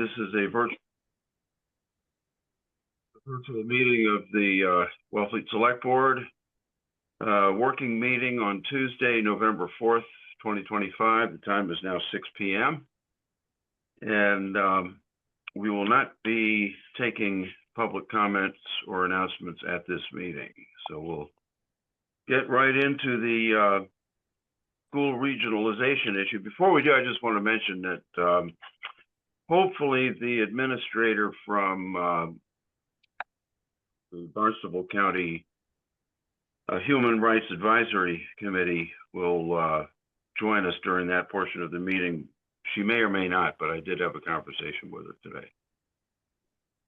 This is a virtual meeting of the Wellfleet Selectboard, working meeting on Tuesday, November 4th, 2025. The time is now 6 p.m. And we will not be taking public comments or announcements at this meeting. So we'll get right into the school regionalization issue. Before we do, I just want to mention that hopefully the administrator from the Barnstable County Human Rights Advisory Committee will join us during that portion of the meeting. She may or may not, but I did have a conversation with her today.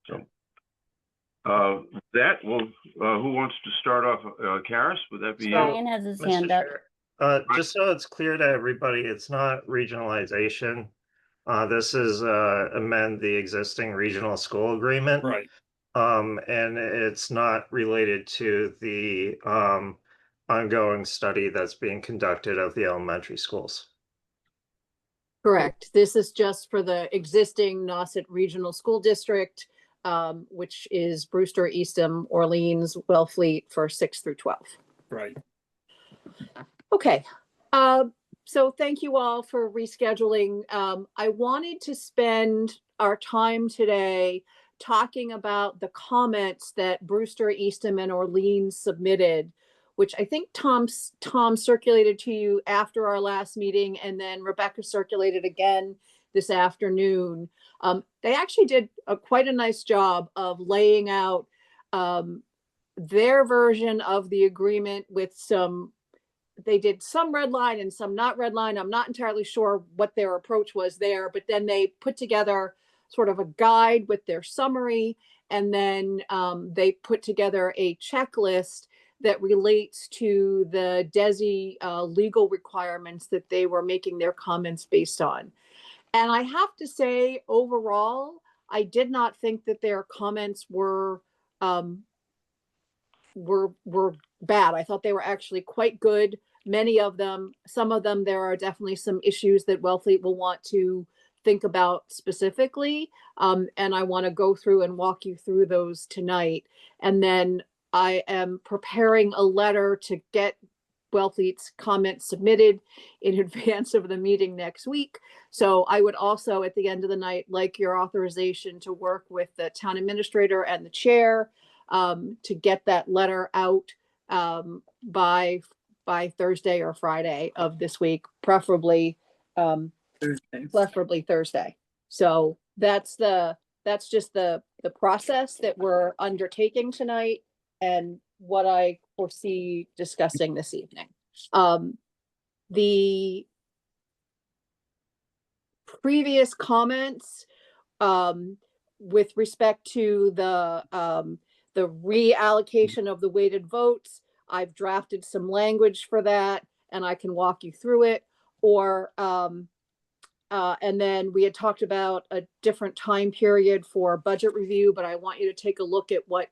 So that will, who wants to start off? Karis, would that be you? Brian has his hand up. Just so it's clear to everybody, it's not regionalization. This is amend the existing regional school agreement. Right. And it's not related to the ongoing study that's being conducted of the elementary schools. Correct. This is just for the existing Nauset Regional School District, which is Brewster, Eastham, Orleans, Wellfleet for 6 through 12. Right. Okay. So thank you all for rescheduling. I wanted to spend our time today talking about the comments that Brewster, Eastham, and Orleans submitted, which I think Tom circulated to you after our last meeting, and then Rebecca circulated again this afternoon. They actually did quite a nice job of laying out their version of the agreement with they did some red line and some not red line. I'm not entirely sure what their approach was there, but then they put together sort of a guide with their summary, and then they put together a checklist that relates to the DESI legal requirements that they were making their comments based on. And I have to say, overall, I did not think that their comments were bad. I thought they were actually quite good. Many of them, some of them, there are definitely some issues that Wellfleet will want to think about specifically. And I want to go through and walk you through those tonight. And then I am preparing a letter to get Wellfleet's comments submitted in advance of the meeting next week. So I would also, at the end of the night, like your authorization to work with the town administrator and the chair to get that letter out by Thursday or Friday of this week, preferably Thursday. So that's just the process that we're undertaking tonight and what I foresee discussing this evening. The previous comments with respect to the reallocation of the weighted votes, I've drafted some language for that, and I can walk you through it. And then we had talked about a different time period for budget review, but I want you to take a look at what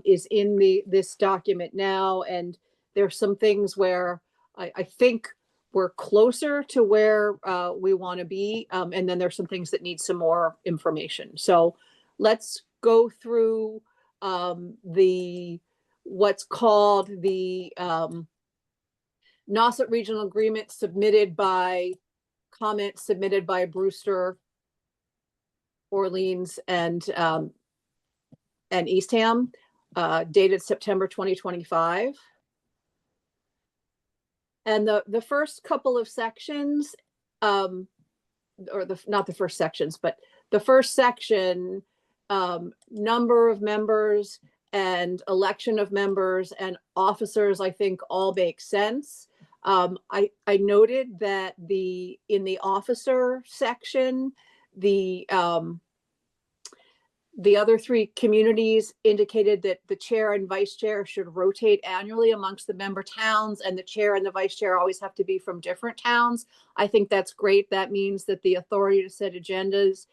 is in this document now. And there's some things where I think we're closer to where we want to be. And then there's some things that need some more information. So let's go through what's called the Nauset Regional Agreement comments submitted by Brewster, Orleans, and Eastham, dated September 2025. And the first couple of sections, not the first sections, but the first section, number of members and election of members and officers, I think all make sense. I noted that in the officer section, the other three communities indicated that the chair and vice chair should rotate annually amongst the member towns, and the chair and the vice chair always have to be from different towns. I think that's great. That means that the authority to set agendas,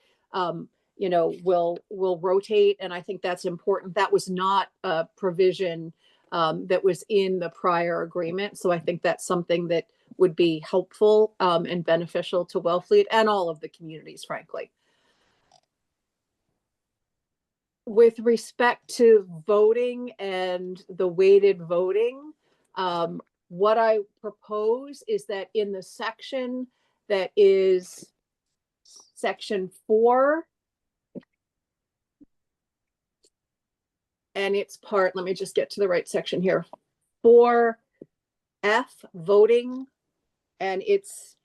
will rotate, and I think that's important. That was not a provision that was in the prior agreement, so I think that's something that would be helpful and beneficial to Wellfleet and all of the communities, frankly. with respect to voting and the weighted voting, what I propose is that in the section that is section 4, and it's part, let me just get to the right section here, 4F, voting, and it's,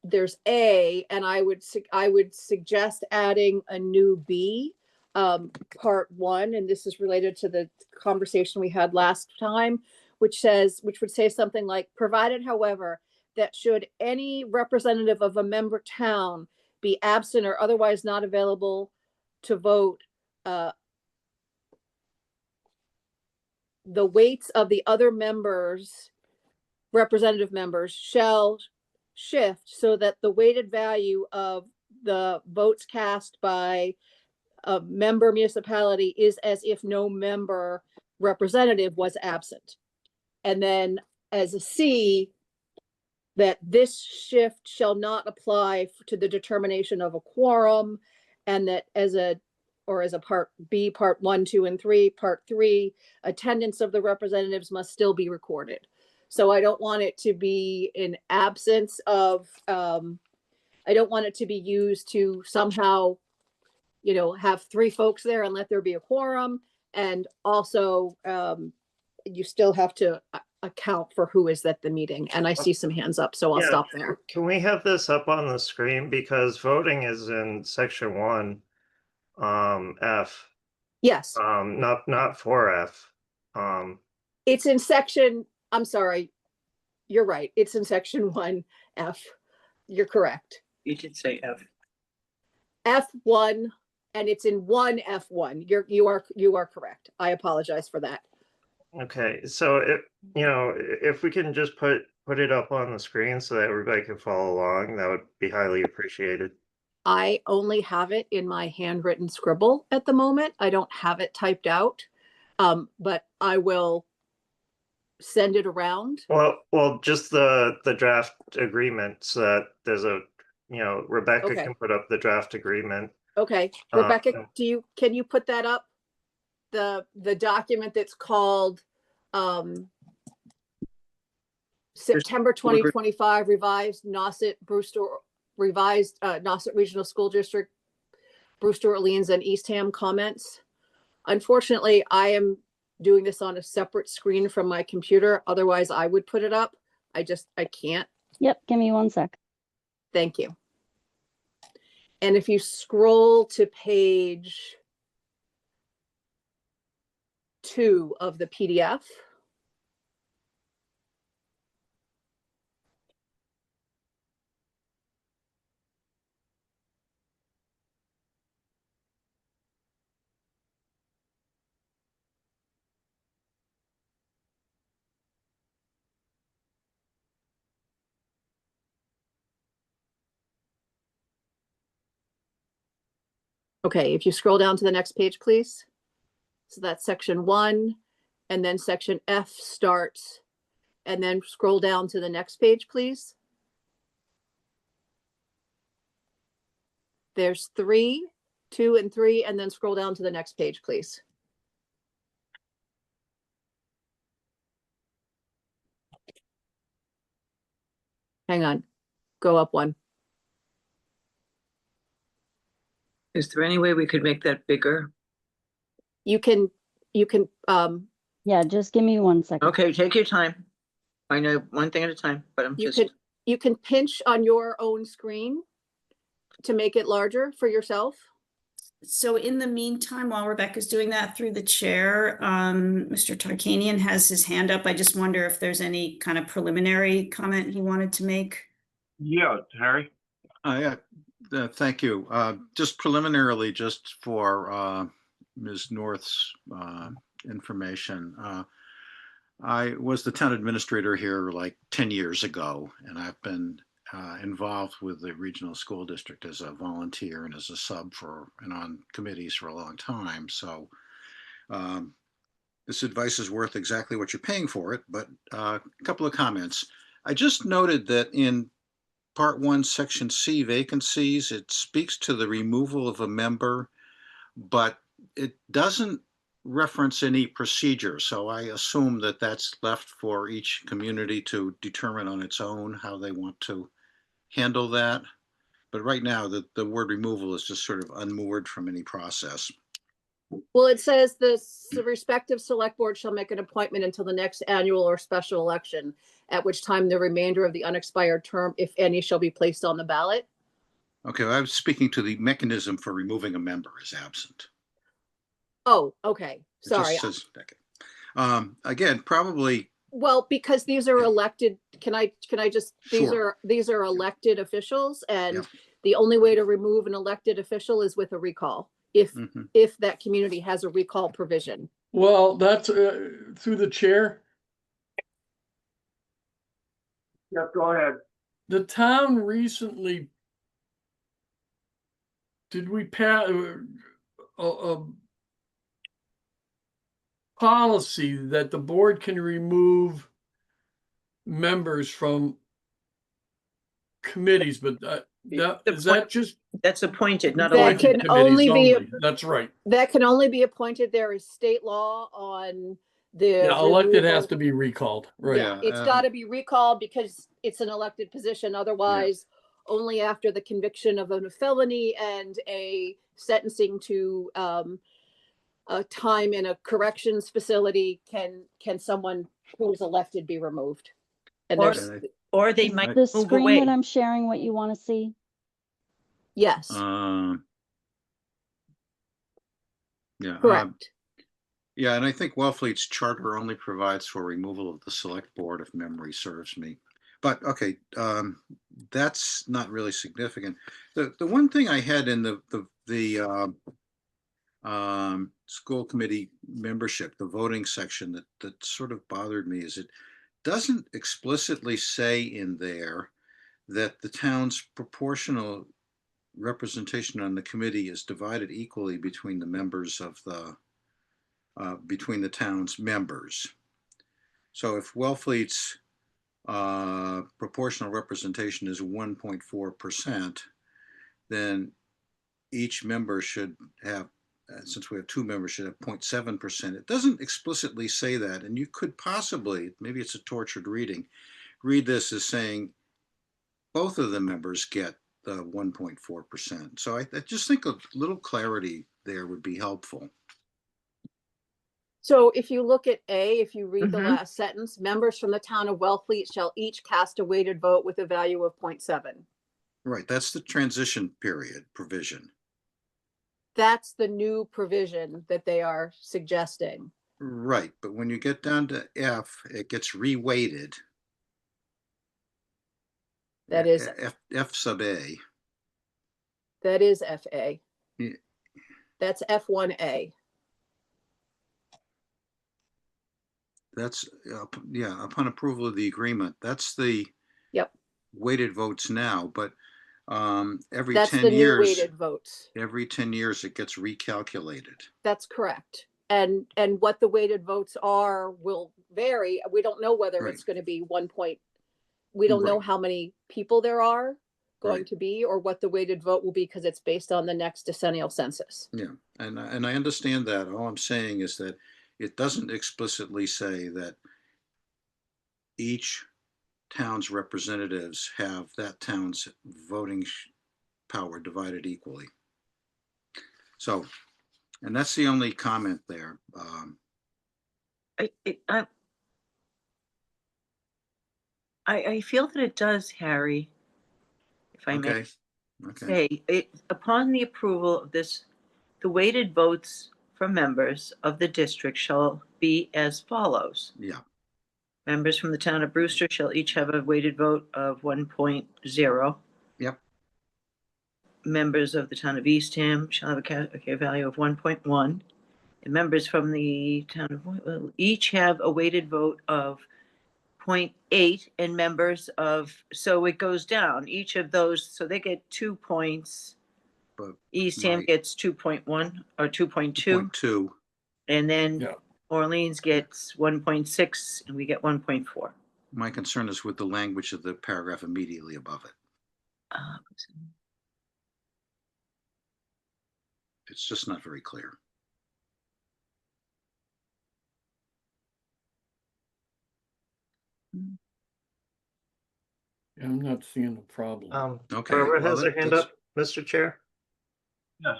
there's A, and I would suggest adding a new B, part 1, and this is related to the conversation we had last time, which would say something like, provided, however, that should any representative of a member town be absent or otherwise not available to vote, the weights of the other members, representative members, shall shift so that the weighted value of the votes cast by a member municipality is as if no member representative was absent. And then as a C, that this shift shall not apply to the determination of a quorum, and that as a part B, part 1, 2, and 3, part 3, attendance of the representatives must still be recorded. So I don't want it to be in absence of, I don't want it to be used to somehow, have 3 folks there and let there be a quorum. And also, you still have to account for who is at the meeting. And I see some hands up, so I'll stop there. Can we have this up on the screen? Because voting is in section 1, F. Yes. Not 4F. It's in section, I'm sorry, you're right. It's in section 1F. You're correct. You did say F. F1, and it's in 1F1. You are correct. I apologize for that. Okay, so if we can just put it up on the screen so that everybody can follow along, that would be highly appreciated. I only have it in my handwritten scribble at the moment. I don't have it typed out, but I will send it around. Well, just the draft agreement, so that there's a, Rebecca Okay. can put up the draft agreement. Okay, Rebecca, can you put that up? The document that's called September 2025 revised Nauset Regional School District, Brewster, Orleans, and Eastham comments. Unfortunately, I am doing this on a separate screen from my computer. Otherwise, I would put it up. I can't. Yep, give me 1 sec. Thank you. And if you scroll to page 2 of the PDF. Okay, if you scroll down to the next page, please. So that's section 1, and then section F starts, and then scroll down to the next page, please. There's 3, 2, and 3, and then scroll down to the next page, please. Hang on, go up 1. Is there any way we could make that bigger? You can, Yeah, just give me 1 second. Okay, take your time. I know one thing at a time, but you can pinch on your own screen to make it larger for yourself. So in the meantime, while Rebecca's doing that through the chair, Mr. Tarkanian has his hand up. I just wonder if there's any kind of preliminary comment he wanted to make. Yeah, Harry? Yeah, thank you. Just preliminarily, just for Ms. North's information, I was the town administrator here like 10 years ago, and I've been involved with the regional school district as a volunteer and as a sub and on committees for a long time. So this advice is worth exactly what you're paying for it, but a couple of comments. I just noted that in Part 1, Section C, vacancies, it speaks to the removal of a member but it doesn't reference any procedure. So I assume that that's left for each community to determine on its own how they want to handle that. But right now, the word removal is just sort of unmoored from any process. Well, it says the respective select board shall make an appointment until the next annual or special election, at which time the remainder of the unexpired term, if any, shall be placed on the ballot. Okay, I was speaking to the mechanism for removing a member is absent. Oh, okay. It Sorry. just says, okay. Again, probably. Well, because these are elected, can I just, Sure. these are elected officials, and Yep. the only way to remove an elected official is with a recall, if that community has a recall provision. Well, that's through the chair. Yep, go ahead. The town recently, did we pass a policy that the board can remove members from committees, but is that just That's appointed, not That elected. can only committees be, only? That's right. that can only be appointed. There is state law on the. Yeah, elected removal. has to be recalled, right? Yeah, it's gotta be recalled because it's an elected position. Otherwise, only after the conviction of a felony and a sentencing to a time in a corrections facility can someone who is elected be removed. And Or- there's, Or they Is might the move screen away. that I'm sharing what you want to see? yes, Yeah. correct. Yeah, and I think Wellfleet's charter only provides for removal of the select board if memory serves me. But okay, that's not really significant. The one thing I had in the school committee membership, the voting section that sort of bothered me is it doesn't explicitly say in there that the town's proportional representation on the committee is divided equally between the members of between the town's members. So if Wellfleet's proportional representation is 1.4%, then each member should have, since we have two members, should have 0.7%. It doesn't explicitly say that, and you could possibly, maybe it's a tortured reading, read this as saying both of the members get the 1.4%. So I just think a little clarity there would be helpful. So if you look at A, if you read the Mhm. last sentence, members from the town of Wellfleet shall each cast a weighted vote with a value of 0.7. Right, that's the transition period provision. That's the new provision that they are suggesting. Right, but when you get down to F, it gets reweighted. That is, F sub A. that is FA. Yeah. That's F1A. That's, yeah, upon approval of the agreement. That's the Yep. weighted votes now, but every That's 10 the new years, weighted votes. every 10 years it gets recalculated. That's correct. And what the weighted votes are will vary. We don't know whether Right. it's going to be 1 point. We don't know Right. how many people there are going Right. to be, or what the weighted vote will be, because it's based on the next decennial census. Yeah, and I understand that. All I'm saying is that it doesn't explicitly say that each town's representatives have that town's voting power divided equally. So, and that's the only comment there. I feel that it does, Harry, if I may Okay, okay, say, upon the approval of this, the weighted votes for members of the district shall be as follows. yeah, Members from the town of Brewster shall each have a weighted vote of 1.0. yep, Members of the town of Eastham shall have a value of 1.1. And members from the town of will each have a weighted vote of 0.8, and members of, so it goes down, each of those, so they get 2 points. but Eastham right. gets 2.1 or 2.2, 2.2. and then Yeah. Orleans gets 1.6, and we get 1.4. My concern is with the language of the paragraph immediately above it. It's just not very clear. I'm not seeing a problem. Okay, Barbara well, has her hand that's- up, Mr. Chair. Yes,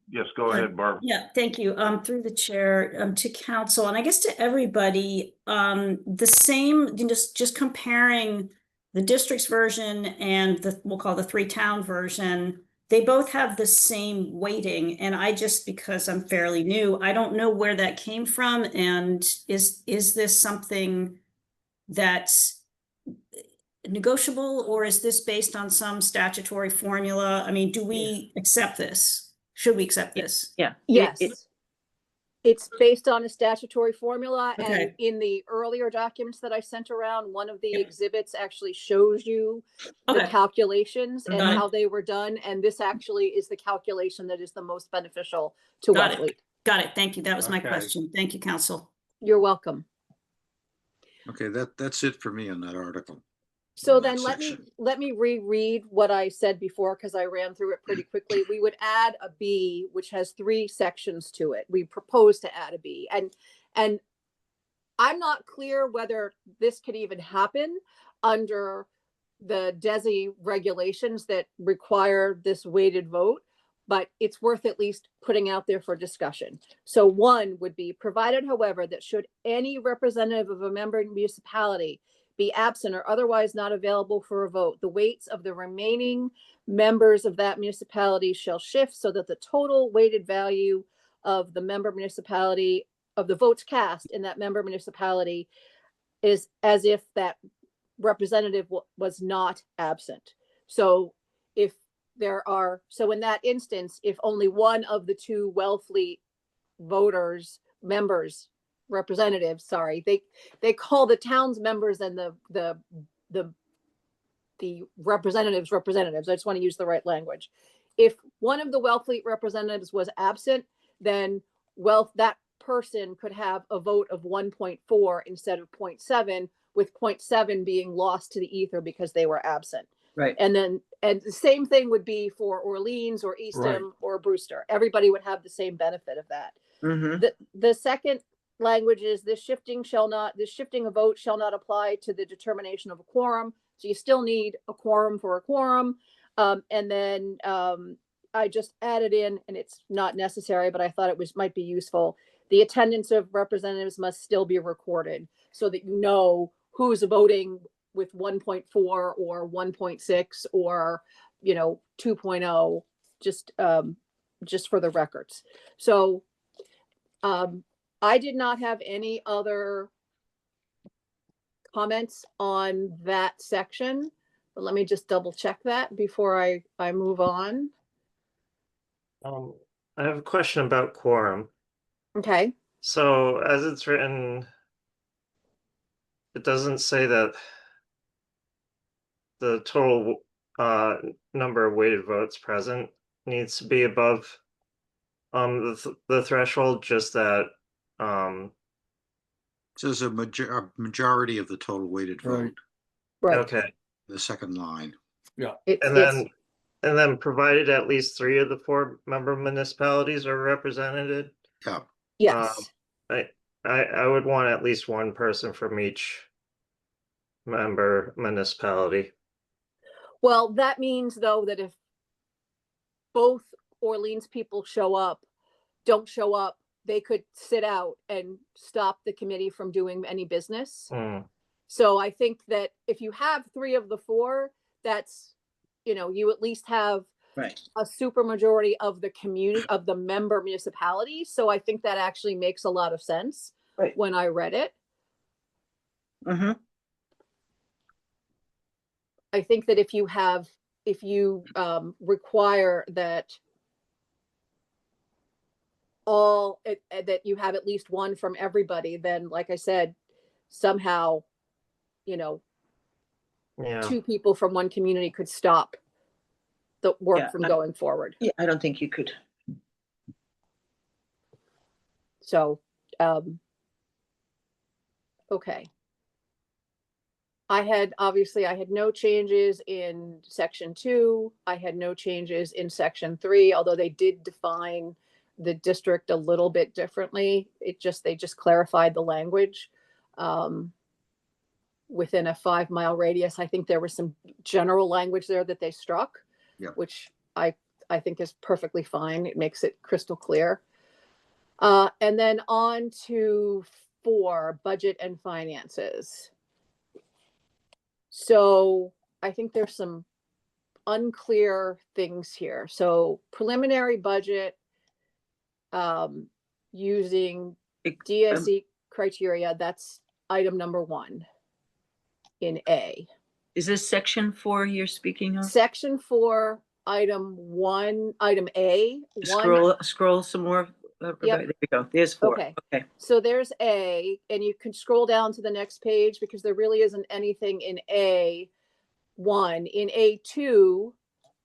yes, go ahead, Barb. Yeah, thank you. Through the chair, to council, and I guess to everybody, the same, just comparing the district's version and we'll call the 3-town version, they both have the same weighting, and I just, because I'm fairly new, I don't know where that came from, and is this something that's negotiable, or is this based on some statutory formula? I mean, do we accept this? Should we accept this? Yeah. Yes. It's based on a statutory formula, and Okay. in the earlier documents that I sent around, one of the Yep. exhibits actually shows you the Okay. calculations and Got it. how they were done, and this actually is the calculation that is the most beneficial to Got it. Wellfleet. Got it. Thank you. That was my Okay. question. Thank you, council. You're welcome. Okay, that's it for me on that article. So in that then section. let me reread what I said before, because I ran through it pretty quickly. We would add a B, which has 3 sections to it. We propose to add a B, and I'm not clear whether this could even happen under the DESI regulations that require this weighted vote, but it's worth at least putting out there for discussion. So 1 would be, provided, however, that should any representative of a member municipality be absent or otherwise not available for a vote, the weights of the remaining members of that municipality shall shift so that the total weighted value of the member municipality, of the votes cast in that member municipality, is as if that representative was not absent. So if there are, so in that instance, if only one of the 2 Wellfleet members, representatives, sorry, they call the town's members and the representatives. I just want to use the right language. If one of the Wellfleet representatives was absent, then that person could have a vote of 1.4 instead of 0.7, with 0.7 being lost to the ether because they were absent. Right. And the same thing would be for Orleans or Eastham or Brewster. Everybody would have the same benefit of that. Mm-hmm. The second language is this shifting of vote shall not apply to the determination of a quorum. So you still need a quorum for a quorum. And then I just added in, and it's not necessary, but I thought it might be useful. The attendance of representatives must still be recorded so that you know who's voting with 1.4 or 1.6 or 2.0, just for the records. So I did not have any other comments on that section, but let me just double check that before I move on. I have a question about quorum. Okay. So as it's written, it doesn't say that the total number of weighted votes present needs to be above the threshold, just that It says a majority of the total weighted vote, Right. okay. the second line. And then provided at least 3 of the 4 member municipalities are represented. Yeah, Yes. I would want at least 1 person from each member municipality. Well, that means though that if both Orleans people don't show up, they could sit out and stop the committee from doing any business. So I think that if you have 3 of the 4, that's, you at least have a super majority of the community, of the member municipalities. So I think that actually makes a lot of sense when I read it. Mm-hmm. I think that if you require that that you have at least 1 from everybody, then like I said, somehow, 2 people from one community could stop the work from going forward. Yeah, I don't think you could. So, okay. Obviously, I had no changes in section 2. I had no changes in section 3, although they did define the district a little bit differently. They just clarified the language. Within a 5-mile radius, I think there was some general language there that they struck, which I think is perfectly fine. It makes it crystal clear. And then on to 4, budget and finances. So I think there's some unclear things here. So preliminary budget, using DSE criteria, that's item number 1 in A. Is this section 4 you're speaking of? Section 4, item A. Scroll some more. Yep. There we go. There's 4. Okay. So there's A, and you can scroll down to the next page because there really isn't anything in A1. In A2,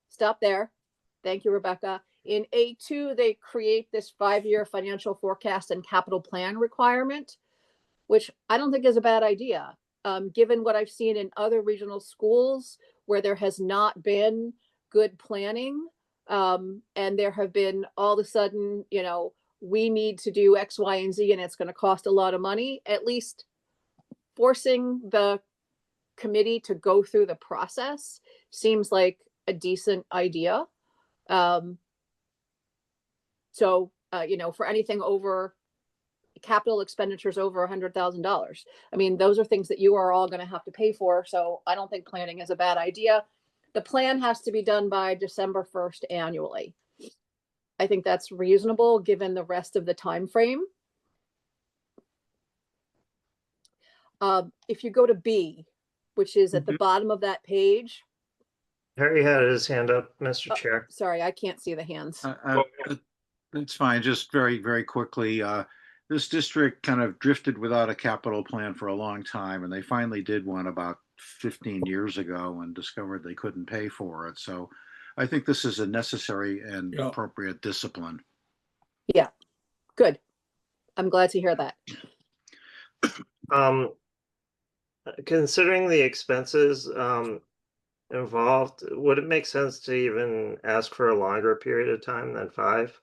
stop there. Thank you, Rebecca. In A2, they create this 5-year financial forecast and capital plan requirement, which I don't think is a bad idea. Given what I've seen in other regional schools where there has not been good planning, and there have been all of a sudden, we need to do X, Y, and Z, and it's going to cost a lot of money, at least forcing the committee to go through the process seems like a decent idea. For anything over capital expenditures over $100,000. I mean, those are things that you are all going to have to pay for. So I don't think planning is a bad idea. The plan has to be done by December 1st annually. I think that's reasonable given the rest of the time frame. If you go to B, which is at the bottom of that page. Harry had his hand up, Mr. Chair. Sorry, I can't see the hands. It's fine. Just very, very quickly. This district kind of drifted without a capital plan for a long time, and they finally did one about 15 years ago and discovered they couldn't pay for it. So I think this is a necessary and appropriate discipline. Yeah, good. I'm glad to hear that. Considering the expenses involved, would it make sense to even ask for a longer period of time than 5?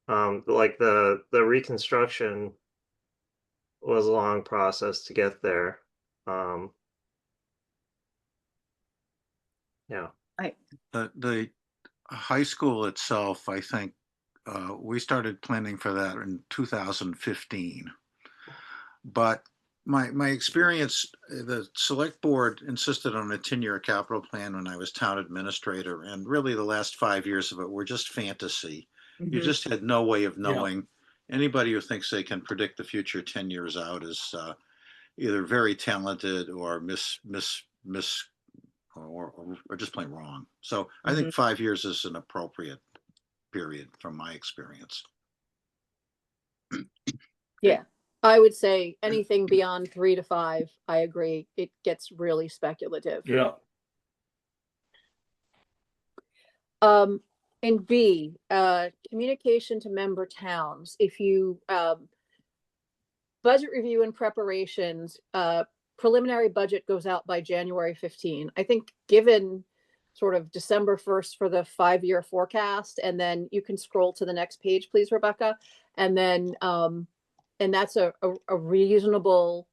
Like the reconstruction was a long process to get there. The high school itself, I think, we started planning for that in 2015. But my experience, the select board insisted on a 10-year capital plan when I was town administrator, and really the last 5 years of it were just fantasy. You just had no way of knowing. Anybody who thinks they can predict the future 10 years out is either very talented or or just plain wrong. So I think 5 years is an appropriate period from my experience. Yeah, I would say anything beyond 3 to 5, I agree. It gets really speculative. Yeah. In B, communication to member towns. If you budget review and preparations, preliminary budget goes out by January 15. I think given sort of December 1st for the 5-year forecast, and then you can scroll to the next page, please, Rebecca. And then, and that's a reasonable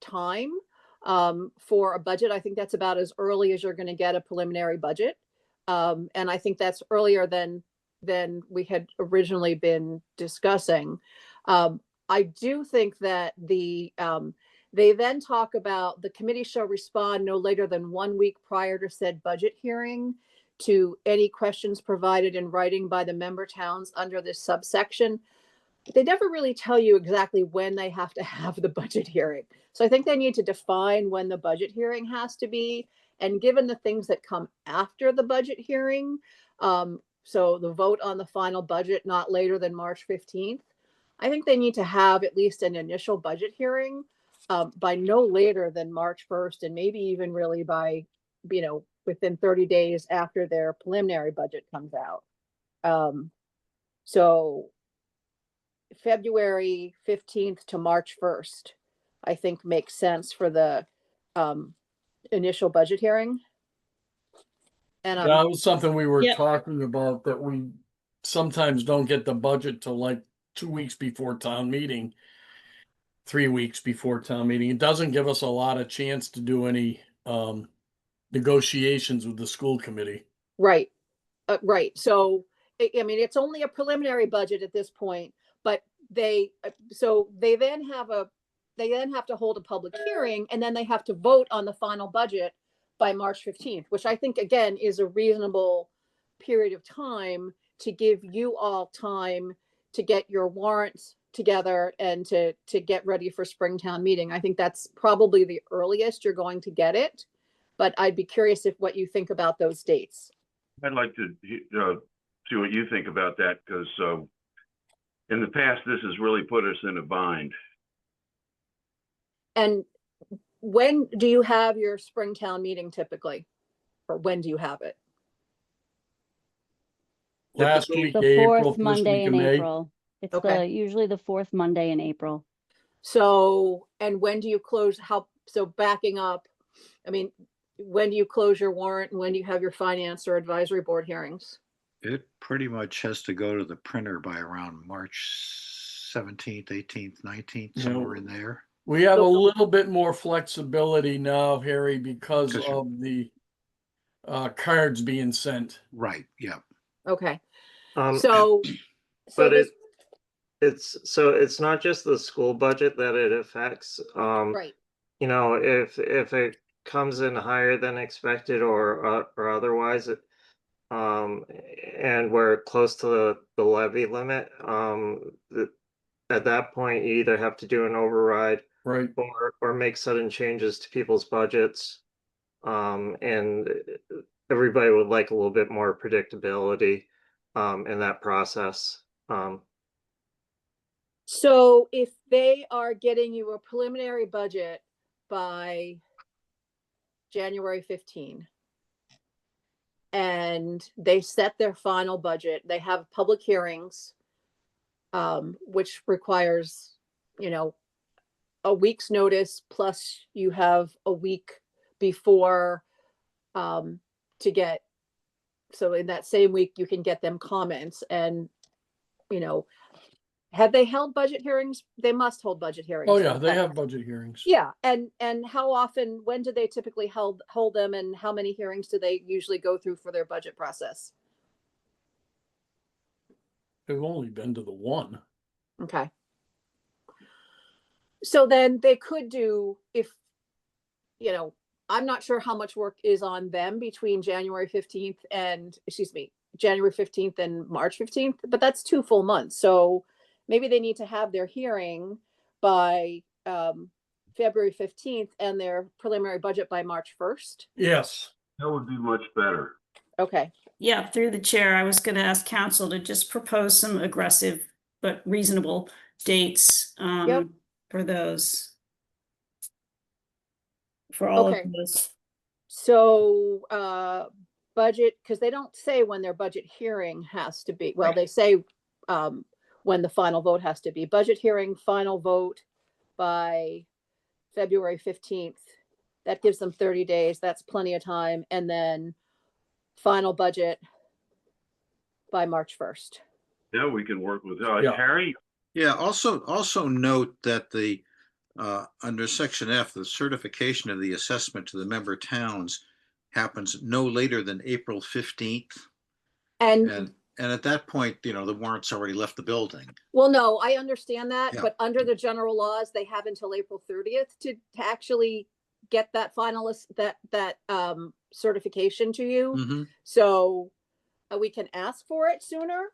time for a budget. I think that's about as early as you're going to get a preliminary budget. And I think that's earlier than we had originally been discussing. I do think that they then talk about the committee shall respond no later than 1 week prior to said budget hearing to any questions provided in writing by the member towns under this subsection. They never really tell you exactly when they have to have the budget hearing. So I think they need to define when the budget hearing has to be. And given the things that come after the budget hearing, so the vote on the final budget not later than March 15th, I think they need to have at least an initial budget hearing by no later than March 1st, and maybe even really by, within 30 days after their preliminary budget comes out. So February 15th to March 1st, I think makes sense for the initial budget hearing. And That was something we were Yep. talking about, that we sometimes don't get the budget till like 2 weeks before town meeting. 3 weeks before town meeting. It doesn't give us a lot of chance to do any negotiations with the school committee. right, right. So, I mean, it's only a preliminary budget at this point, but so they then have to hold a public hearing, and then they have to vote on the final budget by March 15th, which I think, again, is a reasonable period of time to give you all time to get your warrants together and to get ready for Springtown meeting. I think that's probably the earliest you're going to get it, but I'd be curious what you think about those dates. I'd like to see what you think about that, because in the past, this has really put us in a bind. And when do you have your Springtown meeting typically? Or when do you have it? Last Typically- week, The of April, fourth first Monday week in of May. April. It's Okay. usually the fourth Monday in April. So, and when do you close, so backing up, I mean, when do you close your warrant and when do you have your finance or advisory board hearings? It pretty much has to go to the printer by around March 17th, 18th, 19th, Yeah. somewhere in there. We have a So- little bit more flexibility now, Harry, because Because you- of the cards being sent. Right, yeah. Okay, Um, so but this, it's not just the school budget that it affects. right, You know, if it comes in higher than expected or otherwise, and we're close to the levy limit, at that point, you either have to do an override Right. or make sudden changes to people's budgets. And everybody would like a little bit more predictability in that process. so if they are getting you a preliminary budget by January 15, and they set their final budget, they have public hearings, which requires, a week's notice, plus you have a week before to get, so in that same week, you can get them comments and, have they held budget hearings? They must hold budget hearings. Oh, yeah, they have budget hearings. Yeah, and how often, when do they typically hold them, and how many hearings do they usually go through for their budget process? They've only been to the one. Okay. So then they could do, if, I'm not sure how much work is on them between January 15th and March 15th, but that's 2 full months. So maybe they need to have their hearing by February 15th and their preliminary budget by March 1st. Yes. That would be much better. Okay. Yeah, through the chair, I was going to ask council to just propose some aggressive but reasonable dates Yep. for those. For all Okay. of those. So budget, because they don't say when their budget hearing has to be. Well, Right. they say when the final vote has to be. Budget hearing, final vote by February 15th. That gives them 30 days. That's plenty of time. And then final budget by March 1st. Yeah, we can work with Yeah. Harry. Yeah, also note that the under section F, the certification of the assessment to the member towns happens no later than April 15th. And And at that point, the warrant's already left the building. well, no, I understand that, Yeah. but under the general laws, they have until April 30th to actually get that finalist, that certification to you. Mhm. So we can ask for it sooner.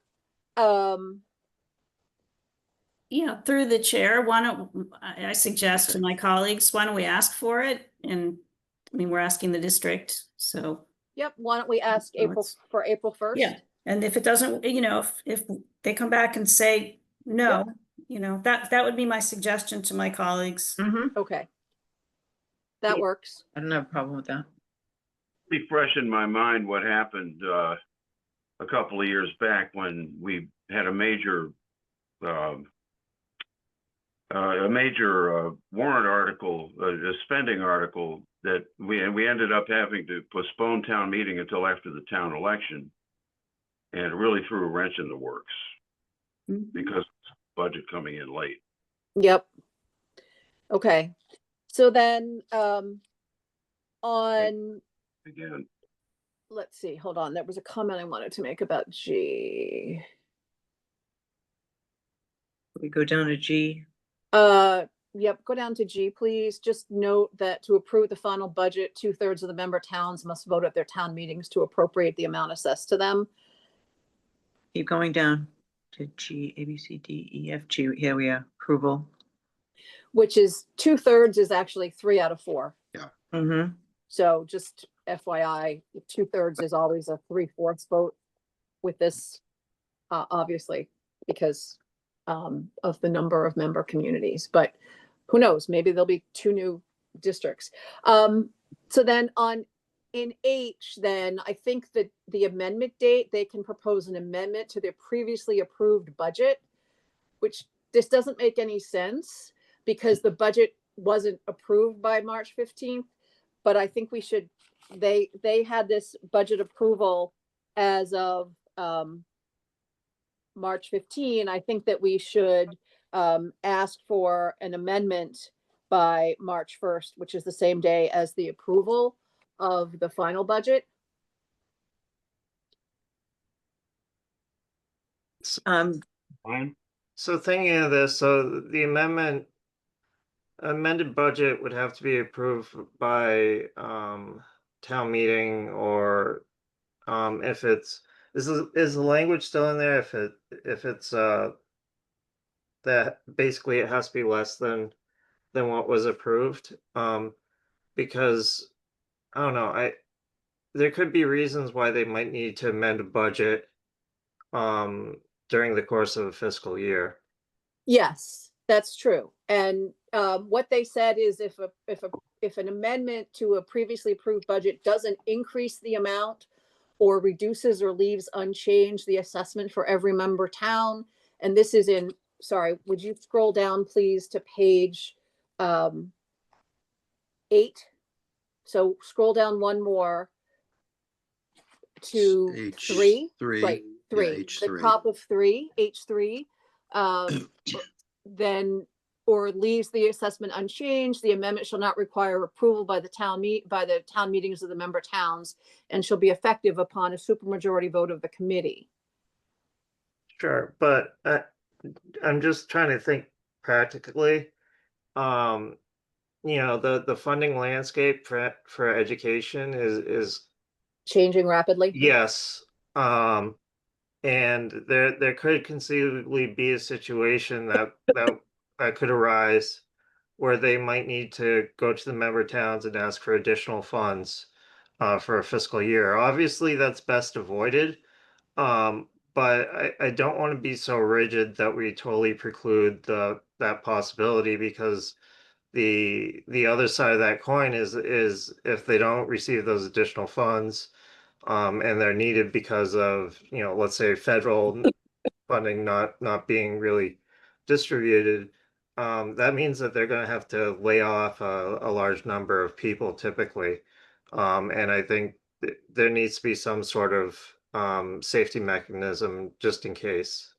Yeah, through the chair, why don't I suggest to my colleagues, why don't we ask for it? And I mean, we're asking the district, so. Yep, why don't we ask So April Yeah, 1st? and if it doesn't, if they come back and say no, that would be my suggestion to my colleagues. Okay. That Yeah. works. I don't have a problem with that. Be fresh in my mind what happened a couple of years back when we had a major a major warrant article, a spending article that we ended up having to postpone town meeting until after the town election. And it really threw a wrench in the works because budget coming in late. Yep. Okay. So then, on, Again, let's see, hold on. There was a comment I wanted to make about G. We go down to G. Yep, go down to G, please. Just note that to approve the final budget, 2/3 of the member towns must vote at their town meetings to appropriate the amount assessed to them. Keep going down to G, A, B, C, D, E, F, G. Here we are. Approval. Which is 2/3 is actually 3 out of 4. Mm-hmm. So just FYI, 2/3 is always a 3/4 vote with this, obviously, because of the number of member communities. But who knows? Maybe there'll be 2 new districts. So then in H, then I think that the amendment date, they can propose an amendment to their previously approved budget, which this doesn't make any sense because the budget wasn't approved by March 15th. But I think we should, they had this budget approval as of March 15. I think that we should ask for an amendment by March 1st, which is the same day as the approval of the final budget. fine. So thinking of this, so the amended budget would have to be approved by town meeting, or if it's, is the language still in there? If it's that basically it has to be less than what was approved, because I don't know, there could be reasons why they might need to amend a budget during the course of a fiscal year. Yes, that's true. And what they said is if an amendment to a previously approved budget doesn't increase the amount or reduces or leaves unchanged the assessment for every member town, and this is in, sorry, would you scroll down please to page 8? So scroll down one more to H3. 3. Right, Yeah, 3. The H3. top of 3, H3. Then, or leaves the assessment unchanged, the amendment shall not require approval by the town meetings of the member towns and shall be effective upon a supermajority vote of the committee. Sure, but I'm just trying to think practically. You know, the funding landscape for education is Changing rapidly. yes. And there could conceivably be a situation that could arise where they might need to go to the member towns and ask for additional funds for a fiscal year. Obviously, that's best avoided. But I don't want to be so rigid that we totally preclude that possibility, because the other side of that coin is if they don't receive those additional funds, and they're needed because of, you know, let's say federal funding not being really distributed, that means that they're going to have to lay off a large number of people typically, and I think there needs to be some sort of safety mechanism just in case.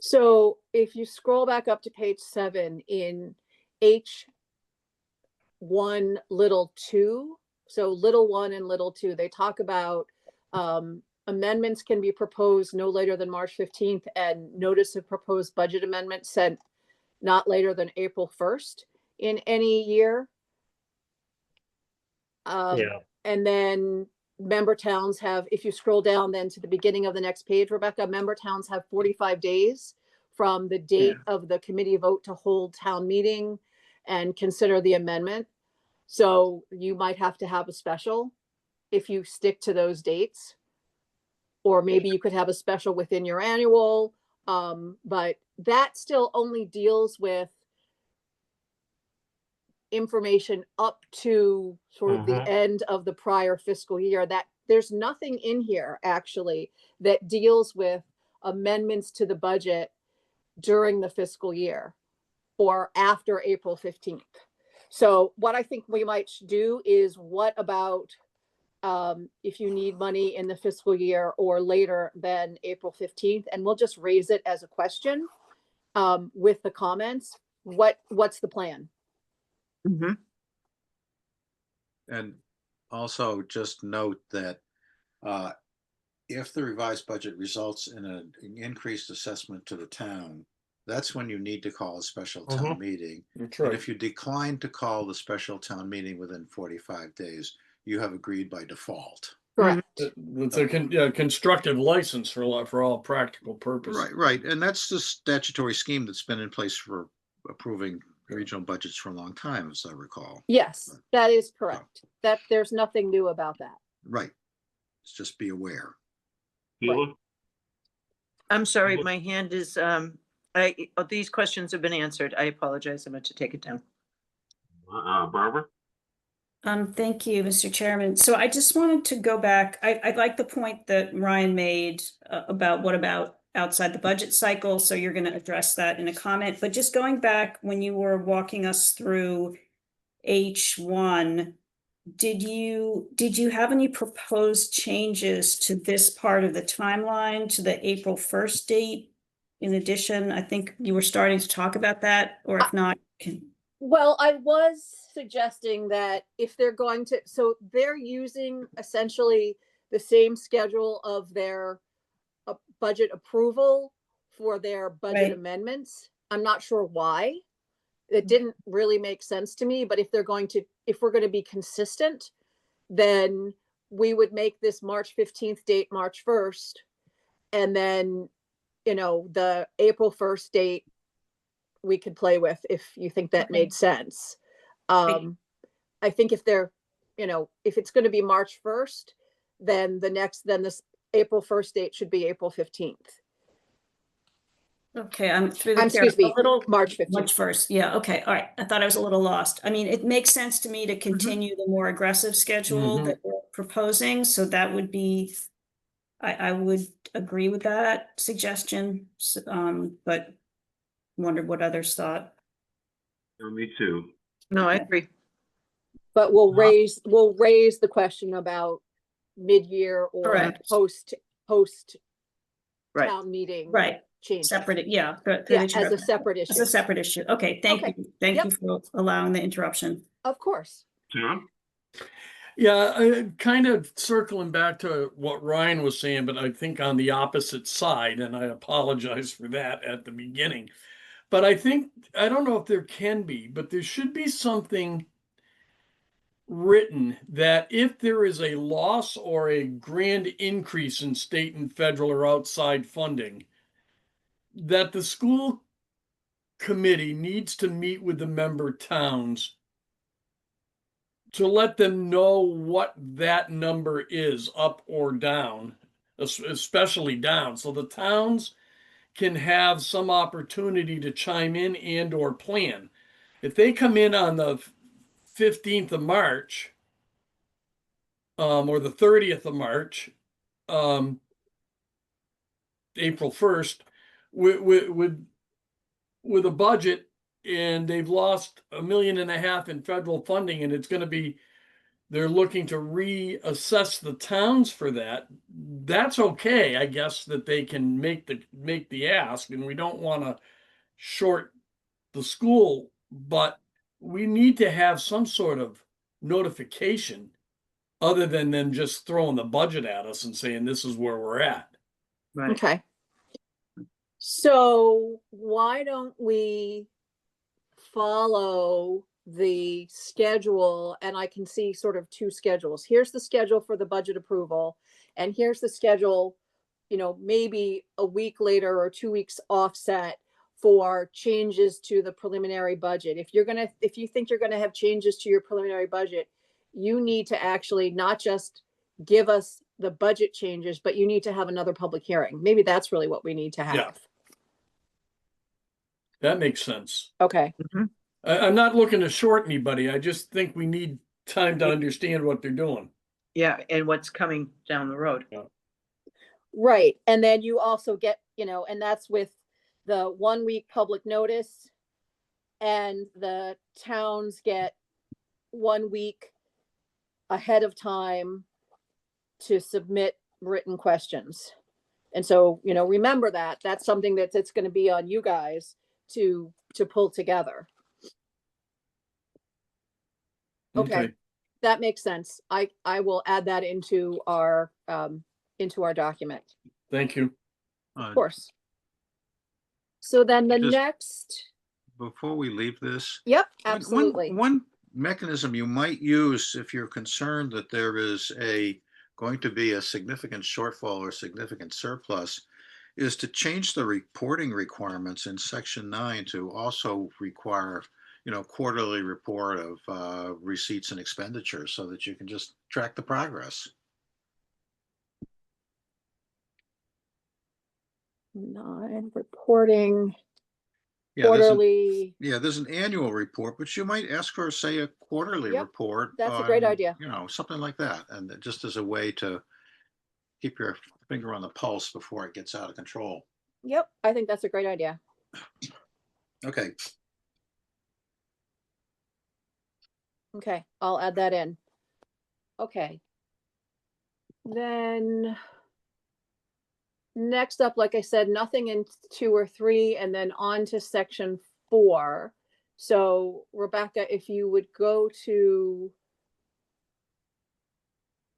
So if you scroll back up to page 7 in H1 little 2, so little 1 and little 2, they talk about amendments can be proposed no later than March 15th and notice of proposed budget amendment sent not later than April 1st in any year. Yeah. And then member towns have, if you scroll down then to the beginning of the next page, Rebecca, member towns have 45 days from the date of the committee vote to hold town meeting and consider the amendment. So you might have to have a special if you stick to those dates. Or maybe you could have a special within your annual, but that still only deals with information up to sort of the end of the prior fiscal year. That there's nothing in here actually that deals with amendments to the budget during the fiscal year. or after April 15th. So what I think we might do is, what about if you need money in the fiscal year or later than April 15th, and we'll just raise it as a question with the comments. What's the plan? Mm-hmm. And also just note that if the revised budget results in an increased assessment to the town, that's when you need to call a special town meeting. That's And right. if you decline to call the special town meeting within 45 days, you have agreed by default. Correct. It's a constructive license for all practical purposes. Right. And that's the statutory scheme that's been in place for approving regional budgets for a long time, as I recall. Yes, that is correct. That there's nothing new about that. Right. Just be aware. Sheila? I'm sorry, my hand is, these questions have been answered. I apologize. I meant to take it down. Barbara? Thank you, Mr. Chairman. So I just wanted to go back. I like the point that Ryan made about what about outside the budget cycle. So you're going to address that in a comment, but just going back when you were walking us through H1, did you have any proposed changes to this part of the timeline, to the April 1st date? In addition, I think you were starting to talk about that, or if not, Well, I was suggesting that if they're going to, so they're using essentially the same schedule of their budget approval for their budget Right. amendments. I'm not sure why. It didn't really make sense to me, but if we're going to be consistent, then we would make this March 15th date March 1st. And then, the April 1st date we could play with if you think that made sense. I think if they're, if it's going to be March 1st, then this April 1st date should be April 15th. okay, I'm through the chair. Excuse me, A little March 15th. March 1st. Yeah, okay, all right. I thought I was a little lost. I mean, it makes sense to me to continue the more aggressive schedule that we're proposing. So that would be, I would agree with that suggestion, but wondered what others thought. Me too. No, I agree. But we'll raise the question about mid-year or Correct. post Right. town meeting. Right, Change. separate, yeah. Yeah, as a separate issue. As a separate issue. Okay, thank Okay. you. Thank Yep. you for allowing the interruption. Of course. Tom? Yeah, kind of circling back to what Ryan was saying, but I think on the opposite side, and I apologize for that at the beginning. But I don't know if there can be, but there should be something written that if there is a loss or a grand increase in state and federal or outside funding, that the school committee needs to meet with the member towns to let them know what that number is, up or down, especially down, so the towns can have some opportunity to chime in and or plan. If they come in on the 15th of March, or the 30th of March, April 1st, with a budget, and they've lost $1.5 million in federal funding, and it's going to be, they're looking to reassess the towns for that. That's okay, I guess, that they can make the ask, and we don't want to short the school, but we need to have some sort of notification other than them just throwing the budget at us and saying this is where we're at. Right. Okay. So why don't we follow the schedule? And I can see sort of two schedules. Here's the schedule for the budget approval, and here's the schedule, maybe a week later or 2 weeks offset for changes to the preliminary budget. If you think you're gonna have changes to your preliminary budget, you need to actually not just give us the budget changes, but you need to have another public hearing. Maybe that's really what we need to have. Yeah. That makes sense. Okay. I'm not looking to short anybody. I just think we need time to understand what they're doing. Yeah, and what's coming down the road. Right. And then you also get, and that's with the 1 week public notice and the towns get 1 week ahead of time to submit written questions. And so, remember that that's something it's going to be on you guys to pull together. Okay. That makes sense. I will add that into our document. Thank you. Of course. So then the Just- next, Before we leave this. yep, One- absolutely. One mechanism you might use if you're concerned that there is going to be a significant shortfall or significant surplus is to change the reporting requirements in section 9 to also require, quarterly report of receipts and expenditures so that you can just track the progress. 9 reporting Yeah, quarterly. there's an annual report, but you might ask for, say, a quarterly Yep, report. that's a great on, idea. Something like that. And just as a way to keep your finger on the pulse before it gets out of control. Yep, I think that's a great idea. Okay. Okay, I'll add that in. Okay. Then next up, like I said, nothing in 2 or 3, and then on to section 4. So Rebecca, if you would go to,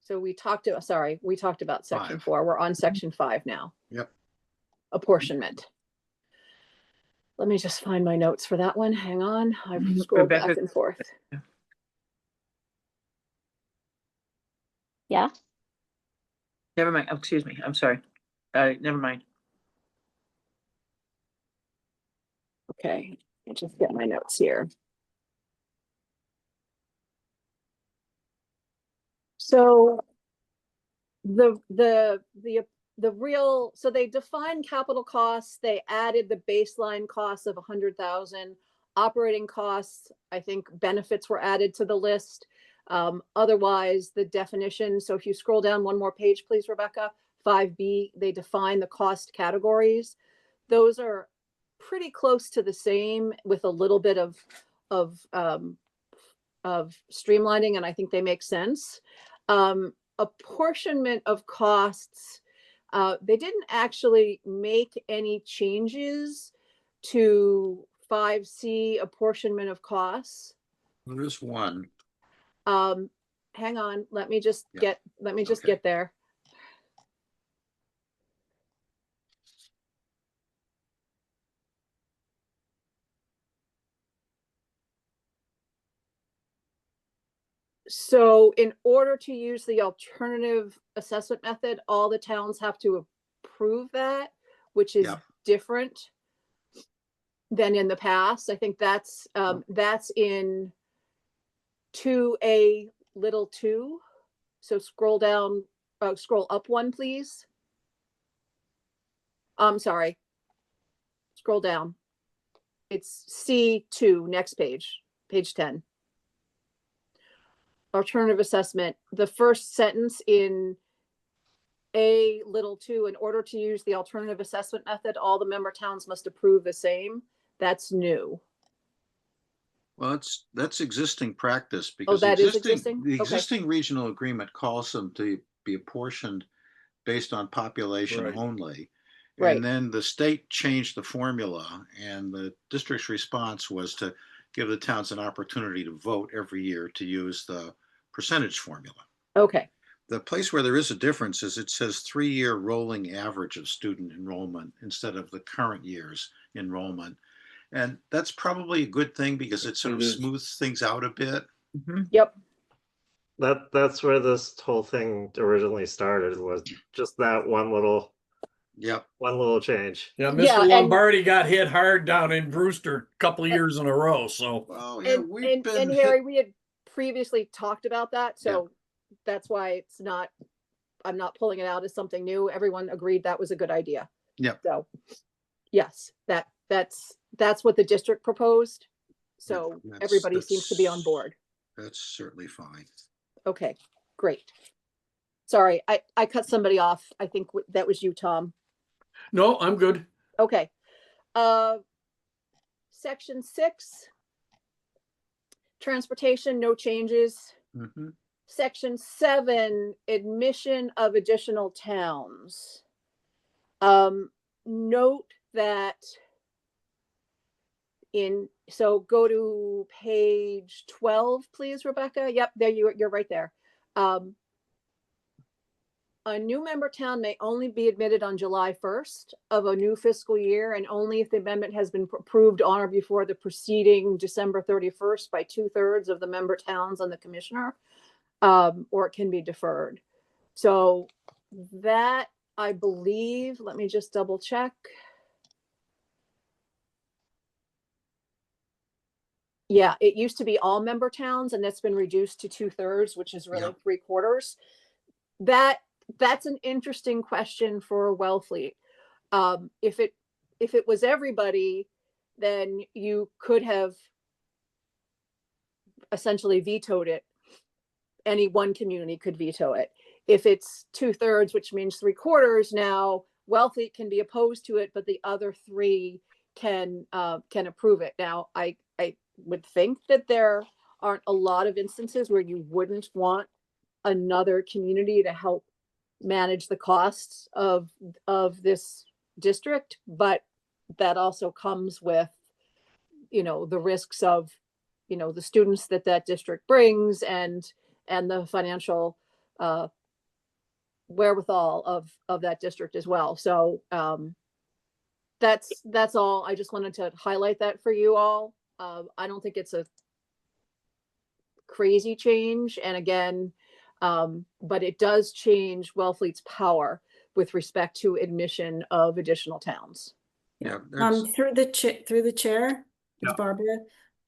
so we talked about section 5. 4. We're on section 5 now. Yep. Apportionment. Let me just find my notes for that one. Hang on. I've scrolled back Rebecca- and forth. Yeah, Never mind. Oh, excuse me. I'm sorry. Never mind. Okay, I'll just get my notes here. So the real, so they defined capital costs, they added the baseline costs of 100,000. Operating costs, I think benefits were added to the list. Otherwise, the definition, so if you scroll down one more page, please, Rebecca, 5B, they define the cost categories. Those are pretty close to the same with a little bit of streamlining, and I think they make sense. Apportionment of costs, they didn't actually make any changes to 5C apportionment of costs. There is one. Hang on, let me just Yeah. Okay. get there. So in order to use the alternative assessment method, all the towns have to approve that, which is Yeah. different than in the past. I think that's in 2A little 2. So scroll down, scroll up one, please. I'm sorry. Scroll down. It's C2, next page, page 10. Alternative assessment, the first sentence in A little 2, in order to use the alternative assessment method, all the member towns must approve the same. That's new. Well, that's existing practice because that is existing? the Okay. existing regional agreement calls them to be apportioned based on population Right. only. Right. And then the state changed the formula, and the district's response was to give the towns an opportunity to vote every year to use the percentage formula. Okay. The place where there is a difference is it says 3-year rolling average of student enrollment instead of the current year's enrollment. And that's probably a good thing because it sort of It is. smooths things out a bit. Yep. That's where this whole thing originally started, was just that one little Yep. change. Yeah, Yeah, Mr. and- Lombardi got hit hard down in Brewster a couple of years in a row, so. Well, yeah, we've And been Harry, hit. we had previously talked about that, so that's why I'm not pulling it out as something new. Everyone agreed that was a good idea. Yep. So, yes, that's what the district proposed. So everybody seems to be on board. That's certainly fine. Okay, great. Sorry, I cut somebody off. I think that was you, Tom. No, I'm good. Okay. Section 6, Transportation, no changes. Mhm. Section 7, admission of additional towns. Note that so go to page 12, please, Rebecca. Yep, there you're right there. A new member town may only be admitted on July 1st of a new fiscal year, and only if the amendment has been approved on or before the preceding December 31st by 2/3 of the member towns and the commissioner, or it can be deferred. So that, I believe, let me just double check. Yeah, it used to be all member towns, and that's been reduced to 2/3, which is really Yeah. 3/4. That's an interesting question for Wellfleet. If it was everybody, then you could have essentially vetoed it. Any one community could veto it. If it's 2/3, which means 3/4, now Wellfleet can be opposed to it, but the other 3 can approve it. Now, I would think that there aren't a lot of instances where you wouldn't want another community to help manage the costs of this district, but that also comes with, the risks of, the students that district brings and the financial wherewithal of that district as well. So that's all. I just wanted to highlight that for you all. I don't think it's a crazy change. And again, but it does change Wellfleet's power with respect to admission of additional towns. Yeah. there's- Through the chair, it's Yeah. Barbara.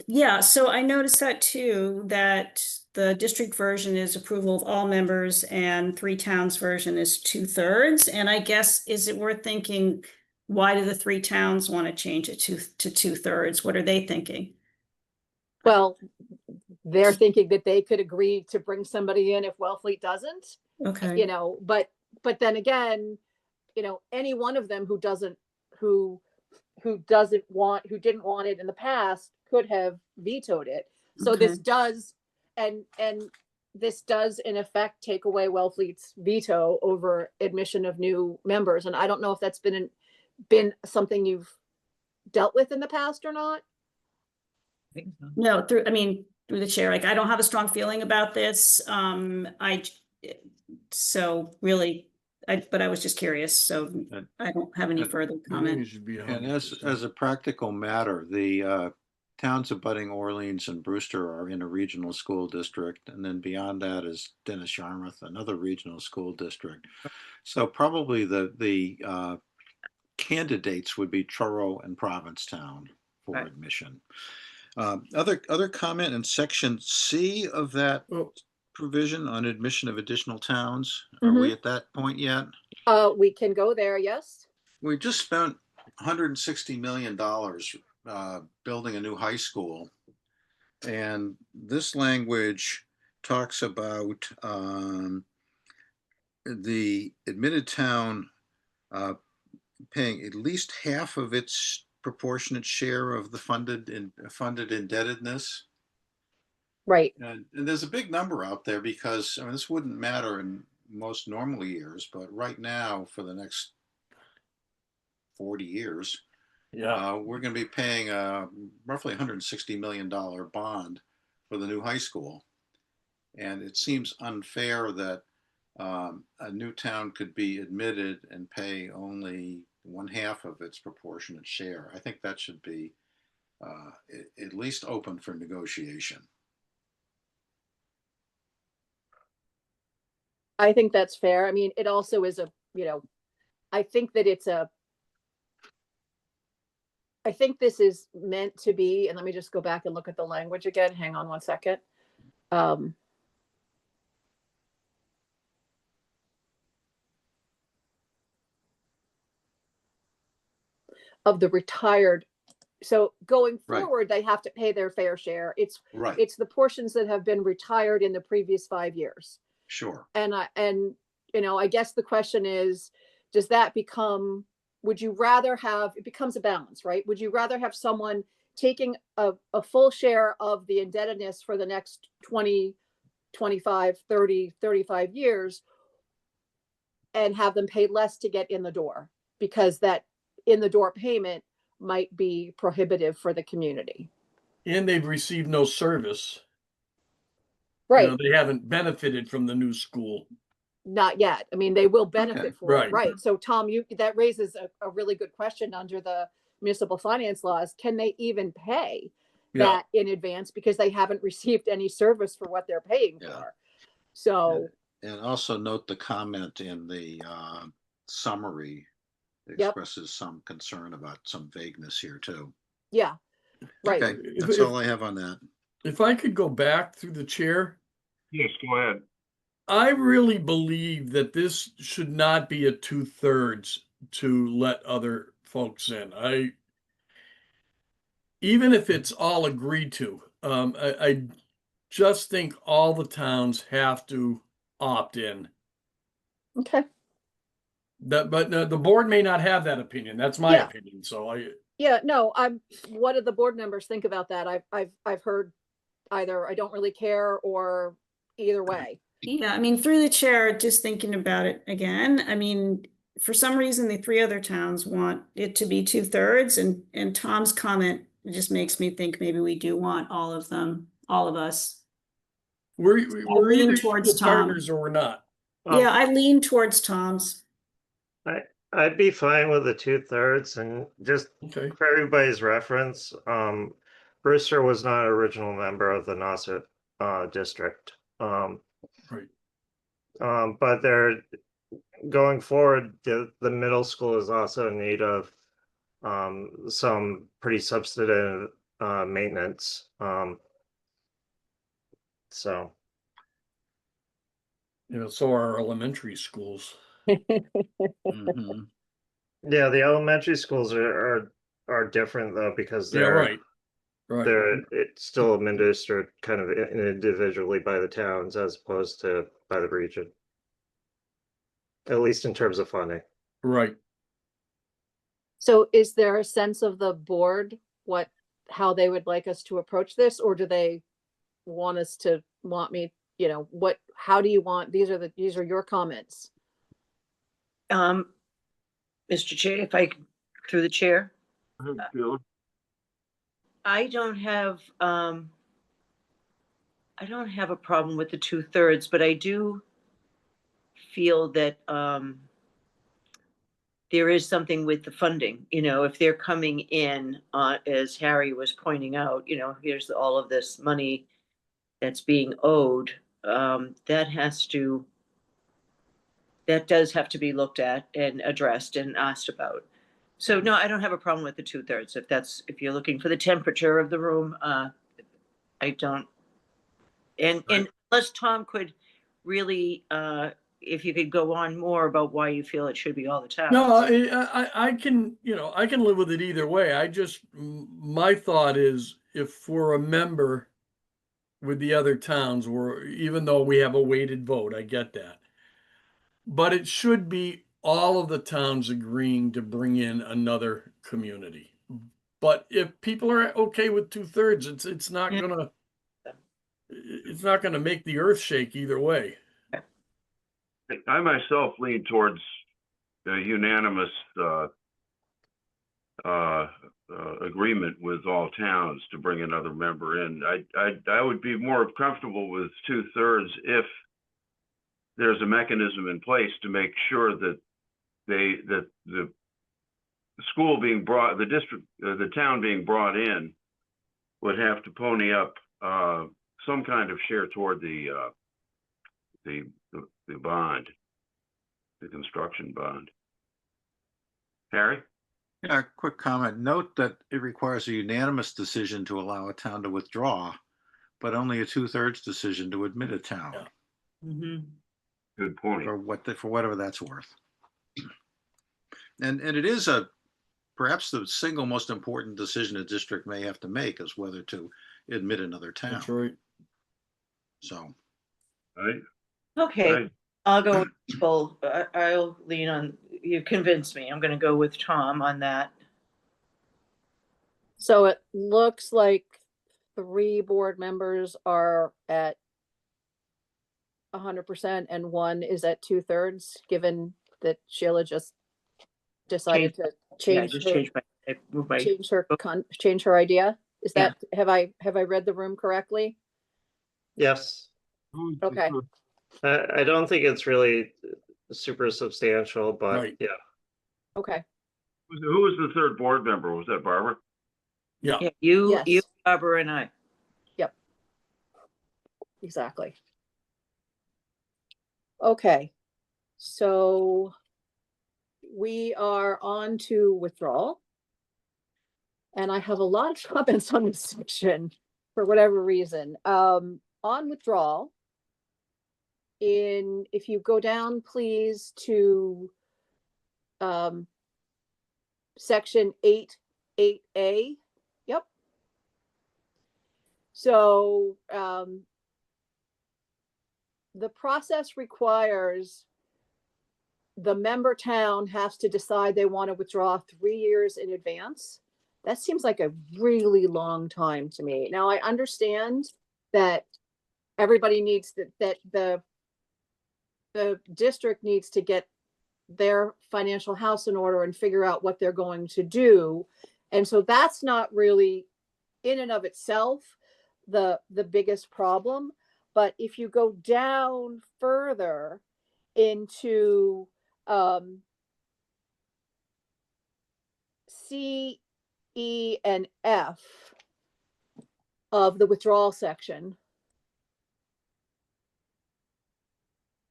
Yeah, so I noticed that too, that the district version is approval of all members and 3 towns version is 2/3. And I guess, is it worth thinking, why do the 3 towns want to change it to 2/3? What are they thinking? Well, they're thinking that they could agree to bring somebody in if Wellfleet doesn't, Okay. But then again, any one of them who didn't want it in the past could have vetoed it. So this Okay. does, and this does in effect take away Wellfleet's veto over admission of new members. And I don't know if that's been something you've dealt with in the past or not. I think so. No, through the chair, like, I don't have a strong feeling about this. But I was just curious, so And- I don't have any and- further I think it comment. should be And 100%. as a practical matter, the towns abutting Orleans and Brewster are in a regional school district, and then beyond that is Dennis Yarmouth, another regional school district. So probably the candidates would be Truro and Provincetown for Right. admission. Other comment in section C of that Oh, provision on admission of additional towns. Are we at that point yet? We can go there, yes. We just spent $160 million building a new high school. And this language talks about the admitted town paying at least half of its proportionate share of the funded indebtedness. Right. And there's a big number out there because, this wouldn't matter in most normal years, but right now for the next 40 years, yeah. we're going to be paying a roughly $160 million bond for the new high school. And it seems unfair that a new town could be admitted and pay only 1/2 of its proportionate share. I think that should be at least open for negotiation. I think that's fair. I mean, it also is I think this is meant to be, and let me just go back and look at the language again. Hang on one second. Of the retired. So going Right. forward, they have to pay their fair share. Right. It's the portions that have been retired in the previous 5 years. Sure. And I guess the question is, would you rather have, it becomes a balance, right? Would you rather have someone taking a full share of the indebtedness for the next 20, 25, 30, 35 years and have them pay less to get in the door, because that in the door payment might be prohibitive for the community. And they've received no service. Right. They haven't benefited from the new school. Not yet. I mean, they will benefit Okay, for it, right. right? So Tom, that raises a really good question under the municipal finance laws. Can they even pay Yeah. that in advance because they haven't received any service for what they're paying Yeah. for? So, And also note the comment in the summary expresses some concern about some vagueness here too. yeah, right. Okay, that's all I have on that. If I could go back through the chair, Yes, go ahead. I really believe that this should not be a 2/3 to let other folks in. Even if it's all agreed to, I just think all the towns have to opt in. Okay. But the board may not have that opinion. That's my Yeah. opinion. So Yeah, no, what do the board members think about that? I've heard either I don't really care or either way. Yeah, I mean, through the chair, just thinking about it again, I mean, for some reason, the three other towns want it to be 2/3, and Tom's comment just makes me think maybe we do want all of them, all of us. we're lean either towards equal Tom. partners or we're not. Yeah, I lean towards Tom's. I'd be fine with the 2/3, and just Okay. for everybody's reference, Brewster was not an original member of the Nauset district. Right. But they're going forward, the middle school is also in need of some pretty substantive maintenance. So So are our elementary schools. Mhm. yeah, the elementary schools are different though, because Yeah, they're right. it's still administered kind of individually by the towns as opposed to by the region, at least in terms of funding. Right. So is there a sense of the board, how they would like us to approach this, or do they want me, how do you want, these are your comments? Mr. Chair, if I, through the chair, Bill. I don't have a problem with the 2/3, but I do feel that there is something with the funding, if they're coming in, as Harry was pointing out, here's all of this money that's being owed, that does have to be looked at and addressed and asked about. So no, I don't have a problem with the 2/3. If you're looking for the temperature of the room, I don't. And unless Tom could really, if you could go on more about why you feel it should be all the time. No, I can, I can live with it either way. My thought is if for a member with the other towns, even though we have a weighted vote, I get that. But it should be all of the towns agreeing to bring in another community. But if people are okay with 2/3, it's not gonna make the earth shake either way. I myself lean towards a unanimous agreement with all towns to bring another member in. I would be more comfortable with 2/3 if there's a mechanism in place to make sure that the school being brought, the town being brought in would have to pony up some kind of share toward the bond, the construction bond. Harry? Yeah, quick comment. Note that it requires a unanimous decision to allow a town to withdraw, but only a 2/3 decision to admit a town. Yeah. Mhm. Good point. For whatever that's worth. And it is perhaps the single most important decision a district may have to make is whether to admit another town. That's right. So. Right? Okay, Right. I'll go with people. I'll lean on, you convinced me. I'm going to go with Tom on that. So it looks like 3 board members are at 100% and 1 is at 2/3, given that Sheila just decided to Yeah, I change just her, changed my, change her idea. Is Yeah. that, have I read the room correctly? Yes, Okay. I don't think it's really super substantial, but Right. yeah. Okay. Who was the third board member? Was that Barbara? Yeah. yeah, you, Yes. Barbara and I. Exactly. Okay. So we are on to withdrawal. And I have a lot of comments on this section for whatever reason. On withdrawal, if you go down, please, to section 8A. Yep. So the process requires the member town has to decide they want to withdraw 3 years in advance. That seems like a really long time to me. Now, I understand that everybody needs that the district needs to get their financial house in order and figure out what they're going to do. And so that's not really in and of itself the biggest problem. But if you go down further into C, E, and F of the withdrawal section,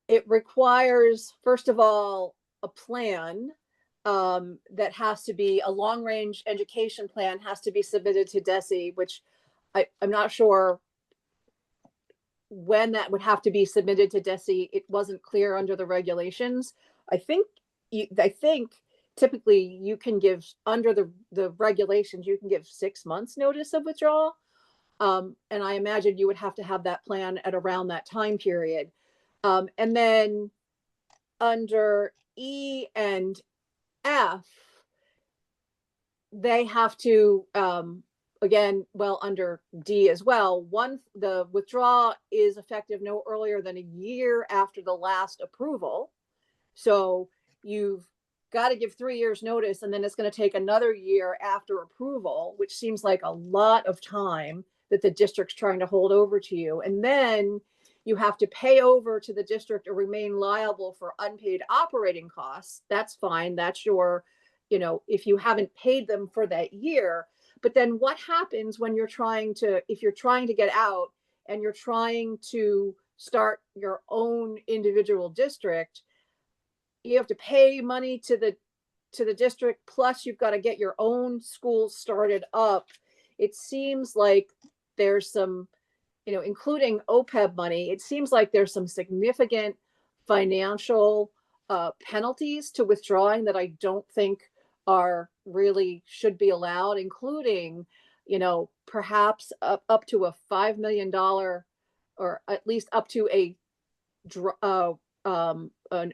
it requires, first of all, a plan that has to be a long-range education plan, has to be submitted to DESE, which I'm not sure when that would have to be submitted to DESE. It wasn't clear under the regulations. I think typically you can give, under the regulations, you can give 6 months notice of withdrawal. And I imagine you would have to have that plan at around that time period. And then under E and F, they have to, again, well, under D as well, the withdrawal is effective no earlier than a year after the last approval. So you've got to give 3 years notice, and then it's going to take another year after approval, which seems like a lot of time that the district's trying to hold over to you. And then you have to pay over to the district or remain liable for unpaid operating costs. That's fine. That's your, if you haven't paid them for that year. But then what happens when if you're trying to get out and you're trying to start your own individual district? You have to pay money to the district, plus you've got to get your own school started up. It seems like there's some, including OPEB money, it seems like there's some significant financial penalties to withdrawing that I don't think should be allowed, including, perhaps up to a $5 million, or at least up to an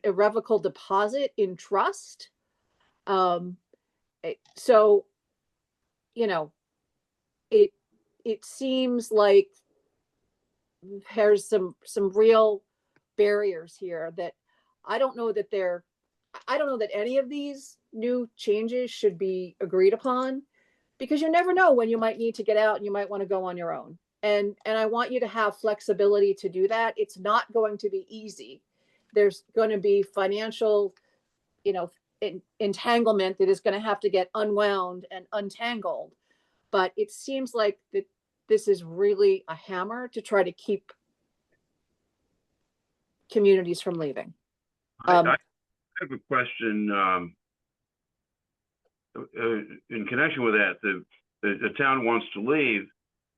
irrevocable deposit in trust. So, it seems like there's some real barriers here that I don't know that any of these new changes should be agreed upon, because you never know when you might need to get out and you might want to go on your own. And I want you to have flexibility to do that. It's not going to be easy. There's going to be financial, entanglement that is going to have to get unwound and untangled. But it seems like that this is really a hammer to try to keep communities from leaving. I have a question in connection with that. The town wants to leave.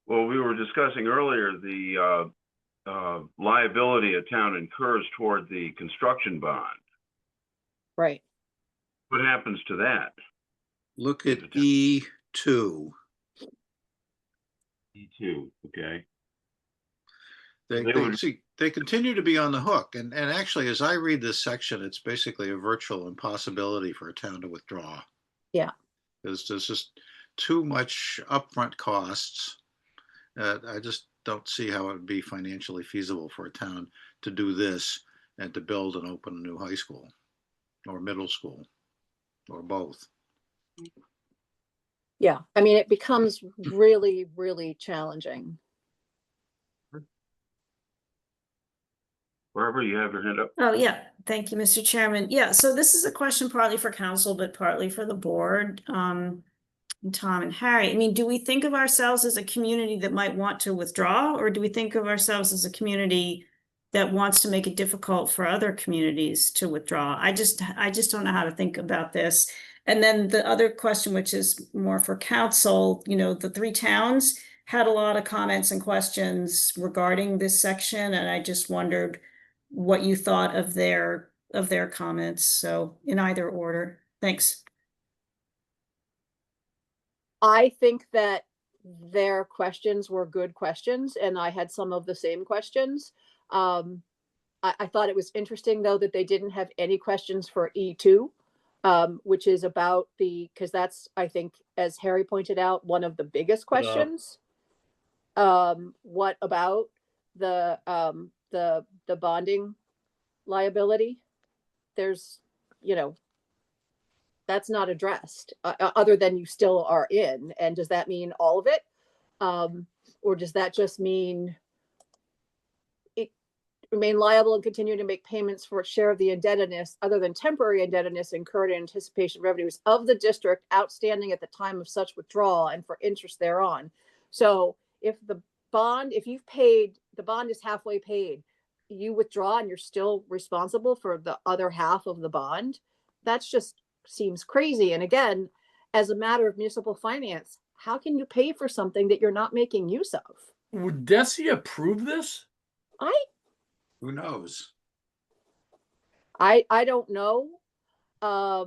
Well, we were discussing earlier the liability a town incurs toward the construction bond. Right. What happens to that? Look at E2. E2, okay. They continue to be on the hook. And actually, as I read this section, it's basically a virtual impossibility for a town to withdraw. Yeah. There's just too much upfront costs. I just don't see how it would be financially feasible for a town to do this and to build and open a new high school or middle school or both. Yeah, I mean, it becomes really, really challenging. Barbara, you have your hand up? Oh, yeah. Thank you, Mr. Chairman. Yeah, so this is a question partly for council, but partly for the board. And Tom and Harry, I mean, do we think of ourselves as a community that might want to withdraw, or do we think of ourselves as a community that wants to make it difficult for other communities to withdraw? I just don't know how to think about this. And then the other question, which is more for council, you know, the 3 towns had a lot of comments and questions regarding this section, and I just wondered what you thought of their comments. So in either order, thanks. I think that their questions were good questions, and I had some of the same questions. I thought it was interesting, though, that they didn't have any questions for E2, which is about because that's, I think, as Harry pointed out, one of the biggest questions. What about the bonding liability? There's, you know, that's not addressed, other than you still are in. And does that mean all of it? Or does that just mean it remain liable and continue to make payments for its share of the indebtedness other than temporary indebtedness incurred in anticipation revenues of the district outstanding at the time of such withdrawal and for interest thereon? So if you've paid, the bond is halfway paid, you withdraw and you're still responsible for the other half of the bond, that's just seems crazy. And again, as a matter of municipal finance, how can you pay for something that you're not making use of? Would Desi approve this? Who knows? I don't know. I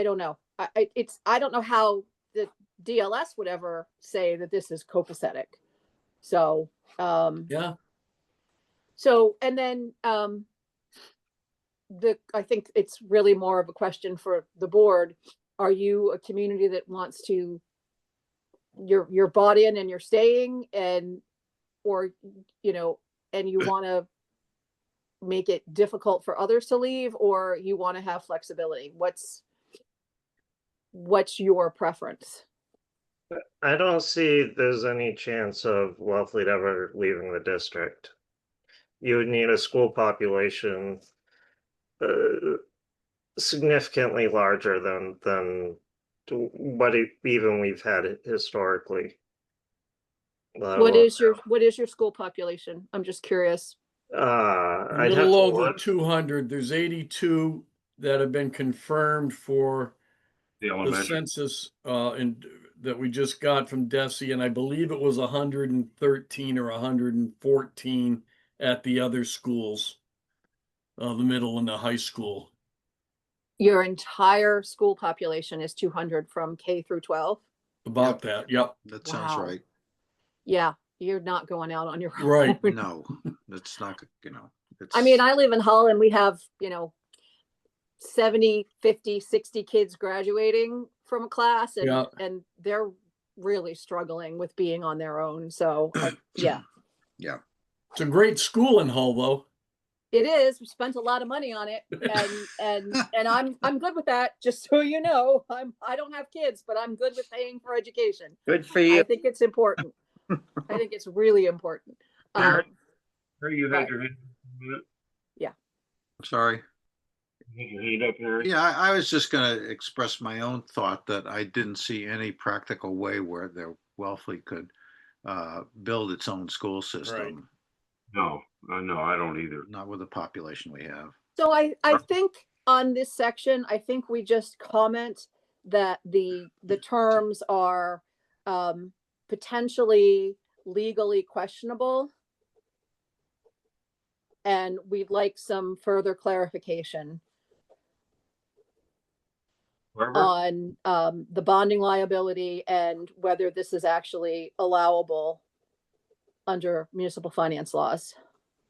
don't know. I don't know how the DLS would ever say that this is copacetic. So Yeah. So and then I think it's really more of a question for the board. Are you a community that wants to, you're bought in and you're staying, and or you know, and you want to make it difficult for others to leave, or you want to have flexibility? What's your preference? I don't see there's any chance of Wellfleet ever leaving the district. You would need a school population significantly larger than what even we've had historically. What is your school population? I'm just curious. A I'd have little to over look. 200. There's 82 that have been confirmed for The the elementary. census that we just got from Desi, and I believe it was 113 or 114 at the other schools, the middle and the high school. Your entire school population is 200 from K through 12? About that, yep. That sounds Wow. right. Yeah, you're not going out on your own. Right. No, that's not, I mean, I live in Hull and we have, 70, 50, 60 kids graduating from a class, and, Yeah. and they're really struggling with being on their own. So yeah. Yeah. It's a great school in Hull, though. It is. We spent a lot of money on it, and I'm good with that. Just so you know, I don't have kids, but I'm good with paying for education. Good for you. I think it's important. I think it's really important. Harry, you had but- your hand up? Sorry. You had your hand up, Harry? Yeah, I was just going to express my own thought that I didn't see any practical way where the Wellfleet could build its own school system. No, I don't either. Not with the population we have. So I think on this section, I think we just comment that the terms are potentially legally questionable. And we'd like some further clarification Barbara? on the bonding liability and whether this is actually allowable under municipal finance laws.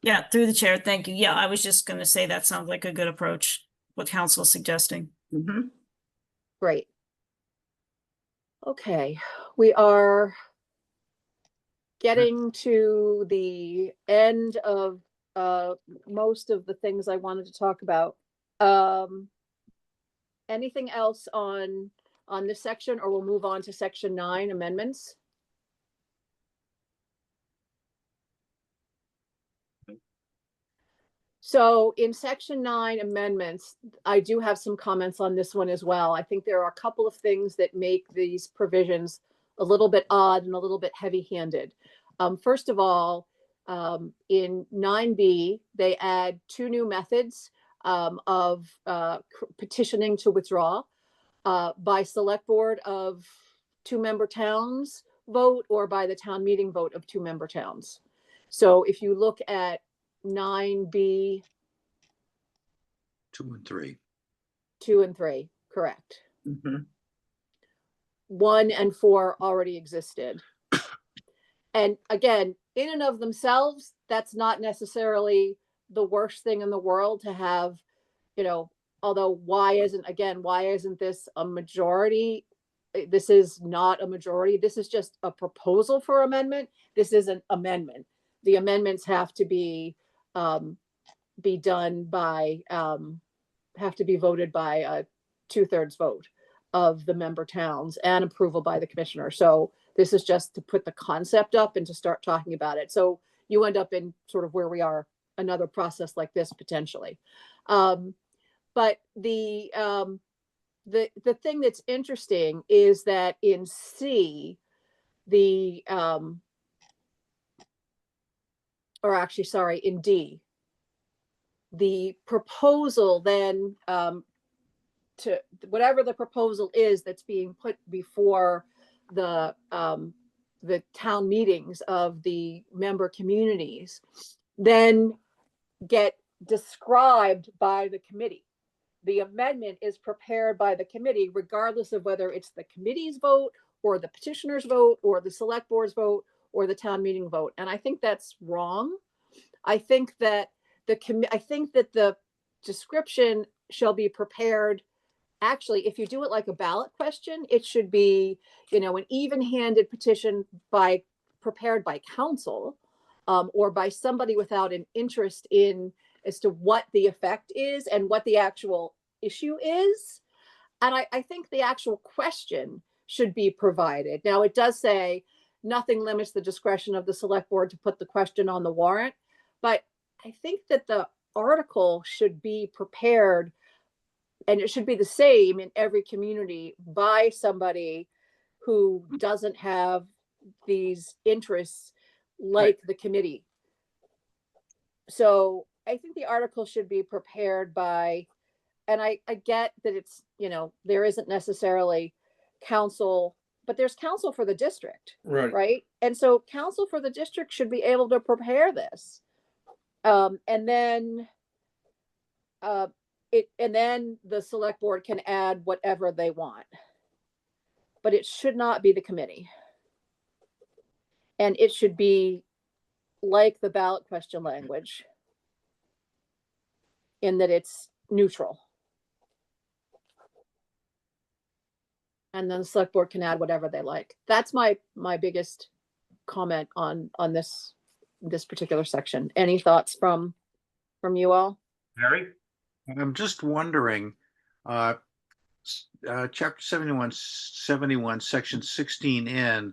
Yeah, through the chair. Thank you. Yeah, I was just going to say that sounds like a good approach, what council is suggesting. Mhm. Great. Okay, we are getting to the end of most of the things I wanted to talk about. Anything else on this section, or we'll move on to section 9, amendments? So in section 9 amendments, I do have some comments on this one as well. I think there are a couple of things that make these provisions a little bit odd and a little bit heavy-handed. First of all, in 9B, they add 2 new methods of petitioning to withdraw by select board of 2-member towns vote, or by the town meeting vote of 2-member towns. So if you look at 9B 2 and 3. 2 and 3, correct. Mhm. 1 and 4 already existed. And again, in and of themselves, that's not necessarily the worst thing in the world to have, although why isn't this a majority? This is not a majority. This is just a proposal for amendment. This is an amendment. The amendments have to be done by, have to be voted by a 2/3 vote of the member towns and approval by the commissioner. So this is just to put the concept up and to start talking about it. So you end up in sort of where we are, another process like this potentially. But the thing that's interesting is that in C, in D, the proposal then to whatever the proposal is that's being put before the town meetings of the member communities then get described by the committee. The amendment is prepared by the committee, regardless of whether it's the committee's vote or the petitioner's vote or the select board's vote or the town meeting vote. And I think that's wrong. I think that the description shall be prepared. Actually, if you do it like a ballot question, it should be, an even-handed petition prepared by council or by somebody without an interest in as to what the effect is and what the actual issue is. And I think the actual question should be provided. Now, it does say nothing limits the discretion of the select board to put the question on the warrant, but I think that the article should be prepared, and it should be the same in every community by somebody who doesn't have these interests like the committee. So I think the article should be prepared by, and I get that it's, there isn't necessarily counsel, but there's counsel for the district, right? And so counsel for the district should be able to prepare this. And then the select board can add whatever they want, but it should not be the committee. And it should be like the ballot question language in that it's neutral. And then the select board can add whatever they like. That's my biggest comment on this particular section. Any thoughts from you all? Harry? I'm just wondering, chapter 71, section 16N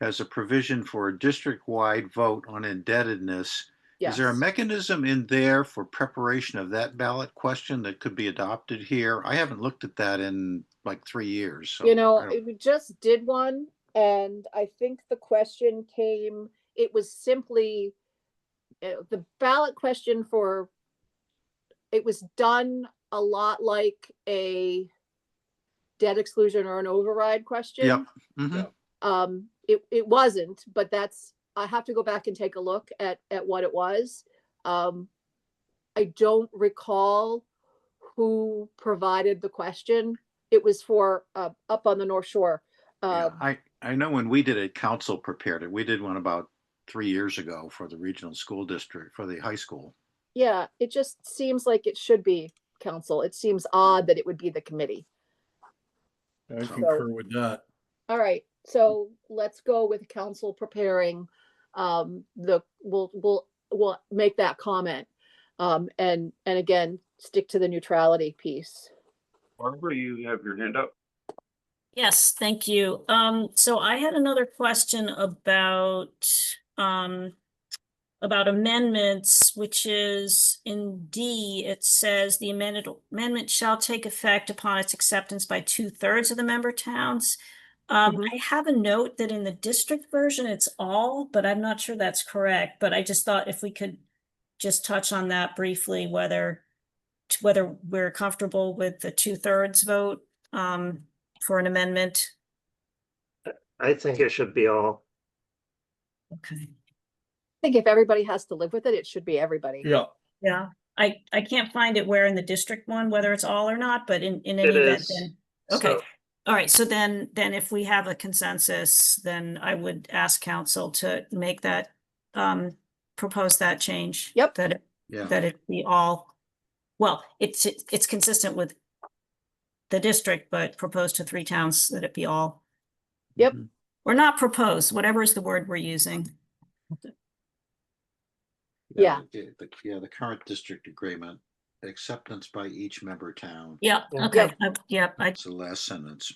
has a provision for a district-wide vote on indebtedness. Yes. Is there a mechanism in there for preparation of that ballot question that could be adopted here? I haven't looked at that in like 3 years. So we just did one, and I think the question came, it was simply the ballot question for, it was done a lot like a debt exclusion or an override question. Yep. Mm-hmm. It wasn't, but I have to go back and take a look at what it was. I don't recall who provided the question. It was for up on the North Shore. I know when we did it, council prepared it. We did one about 3 years ago for the regional school district, for the high school. Yeah, it just seems like it should be council. It seems odd that it would be the committee. I concur with that. All right, so let's go with council preparing, we'll make that comment. And again, stick to the neutrality piece. Barbara, you have your hand up? Yes, thank you. So I had another question about amendments, which is in D, it says the amendment shall take effect upon its acceptance by 2/3 of the member towns. I have a note that in the district version, it's all, but I'm not sure that's correct. But I just thought if we could just touch on that briefly, whether we're comfortable with the 2/3 vote for an amendment. I think it should be all. Okay. I think if everybody has to live with it, it should be everybody. Yeah, Yeah, I can't find it where in the district one, whether it's all or not, but in any It event, is. then, okay. So, All right, so then if we have a consensus, then I would ask council to make that, propose that change. Yep. That Yeah. it be all, well, it's consistent with the district, but proposed to 3 towns that it be all. Yep. Mhm. Or not propose, whatever is the word we're using. Yeah. The current district agreement, acceptance by each member town. Yeah, Yeah. okay, Yep. That's the last sentence.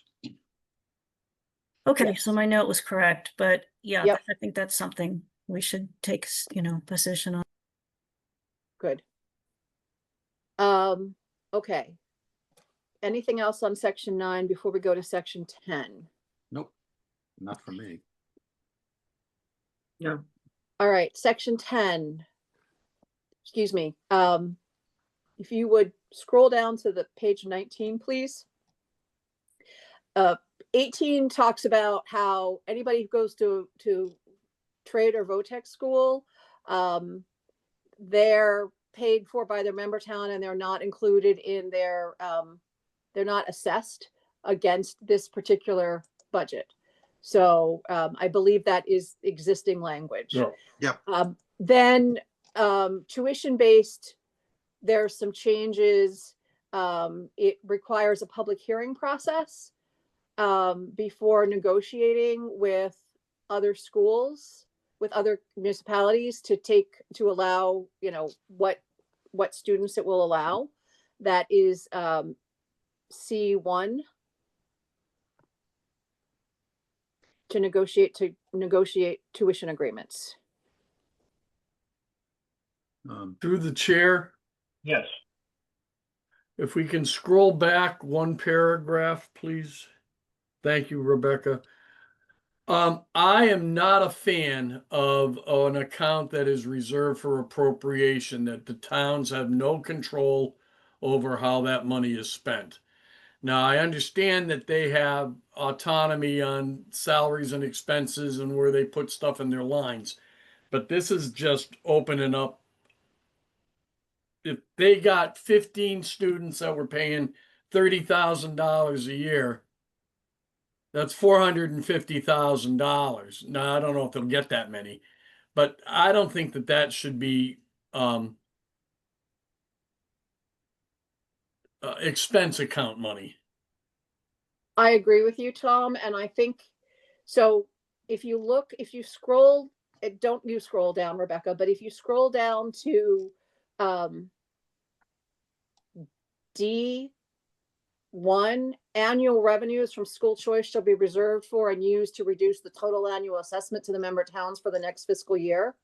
Okay, Yes. so my note was correct, but yeah, Yep. I think that's something we should take, position on. Good. Okay. Anything else on section 9 before we go to section 10? Nope, not for me. No. All right, section 10. Excuse me. If you would scroll down to the page 19, please. 18 talks about how anybody who goes to trade or VOTEC school, they're paid for by their member town and they're not included in their, they're not assessed against this particular budget. So I believe that is existing language. yeah, Yep. Then tuition-based, there's some changes. It requires a public hearing process before negotiating with other schools, with other municipalities to allow, what students it will allow. That is C1. To negotiate tuition agreements. through the chair, Yes. if we can scroll back one paragraph, please. Thank you, Rebecca. I am not a fan of an account that is reserved for appropriation, that the towns have no control over how that money is spent. Now, I understand that they have autonomy on salaries and expenses and where they put stuff in their lines, but this is just opening up. If they got 15 students that were paying $30,000 a year, that's $450,000. Now, I don't know if they'll get that many, but I don't think that should be expense account money. I agree with you, Tom, and I think so. If you scroll, don't you scroll down, Rebecca, but if you scroll down to D1, annual revenues from school choice shall be reserved for and used to reduce the total annual assessment to the member towns for the next fiscal year,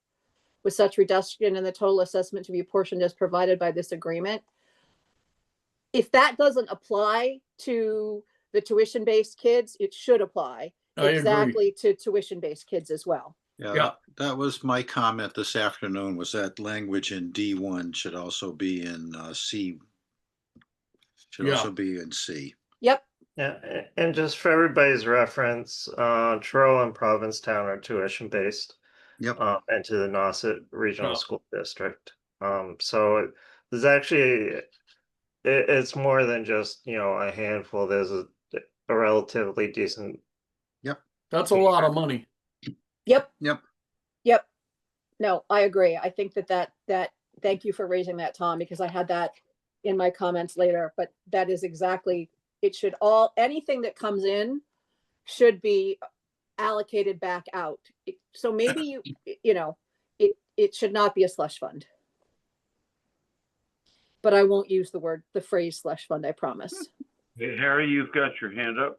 with such reduction in the total assessment to be apportioned as provided by this agreement. If that doesn't apply to the tuition-based kids, it should apply I agree. exactly to tuition-based kids as well. Yeah. That was my comment this afternoon, was that language in D1 should also be in C. Should Yeah. also be in C. Yep. yeah, and just for everybody's reference, Truro and Provincetown are tuition based. Yep. And to the Nauset Regional Oh. School District. So there's actually, it's more than just, a handful. There's a relatively decent. That's a lot of money. Yep. Yep. Yep. No, I agree. I think that thank you for raising that, Tom, because I had that in my comments later, but that is exactly it should anything that comes in should be allocated back out. So maybe it should not be a slush fund. But I won't use the phrase slush fund, I promise. Hey, Harry, you've got your hand up.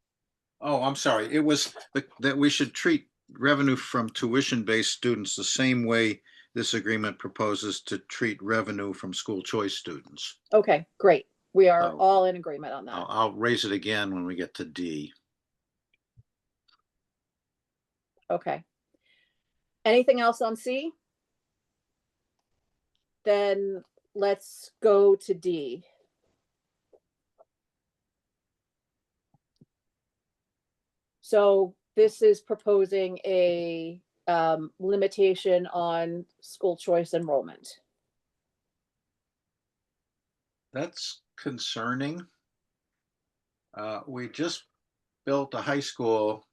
Oh, I'm sorry. It was that we should treat revenue from tuition-based students the same way this agreement proposes to treat revenue from school choice students. Okay, great. We are So, all in agreement on that. I'll raise it again when we get to D. Okay. Anything else on C? Then let's go to D. So this is proposing a limitation on school choice enrollment. That's concerning. We just built a high school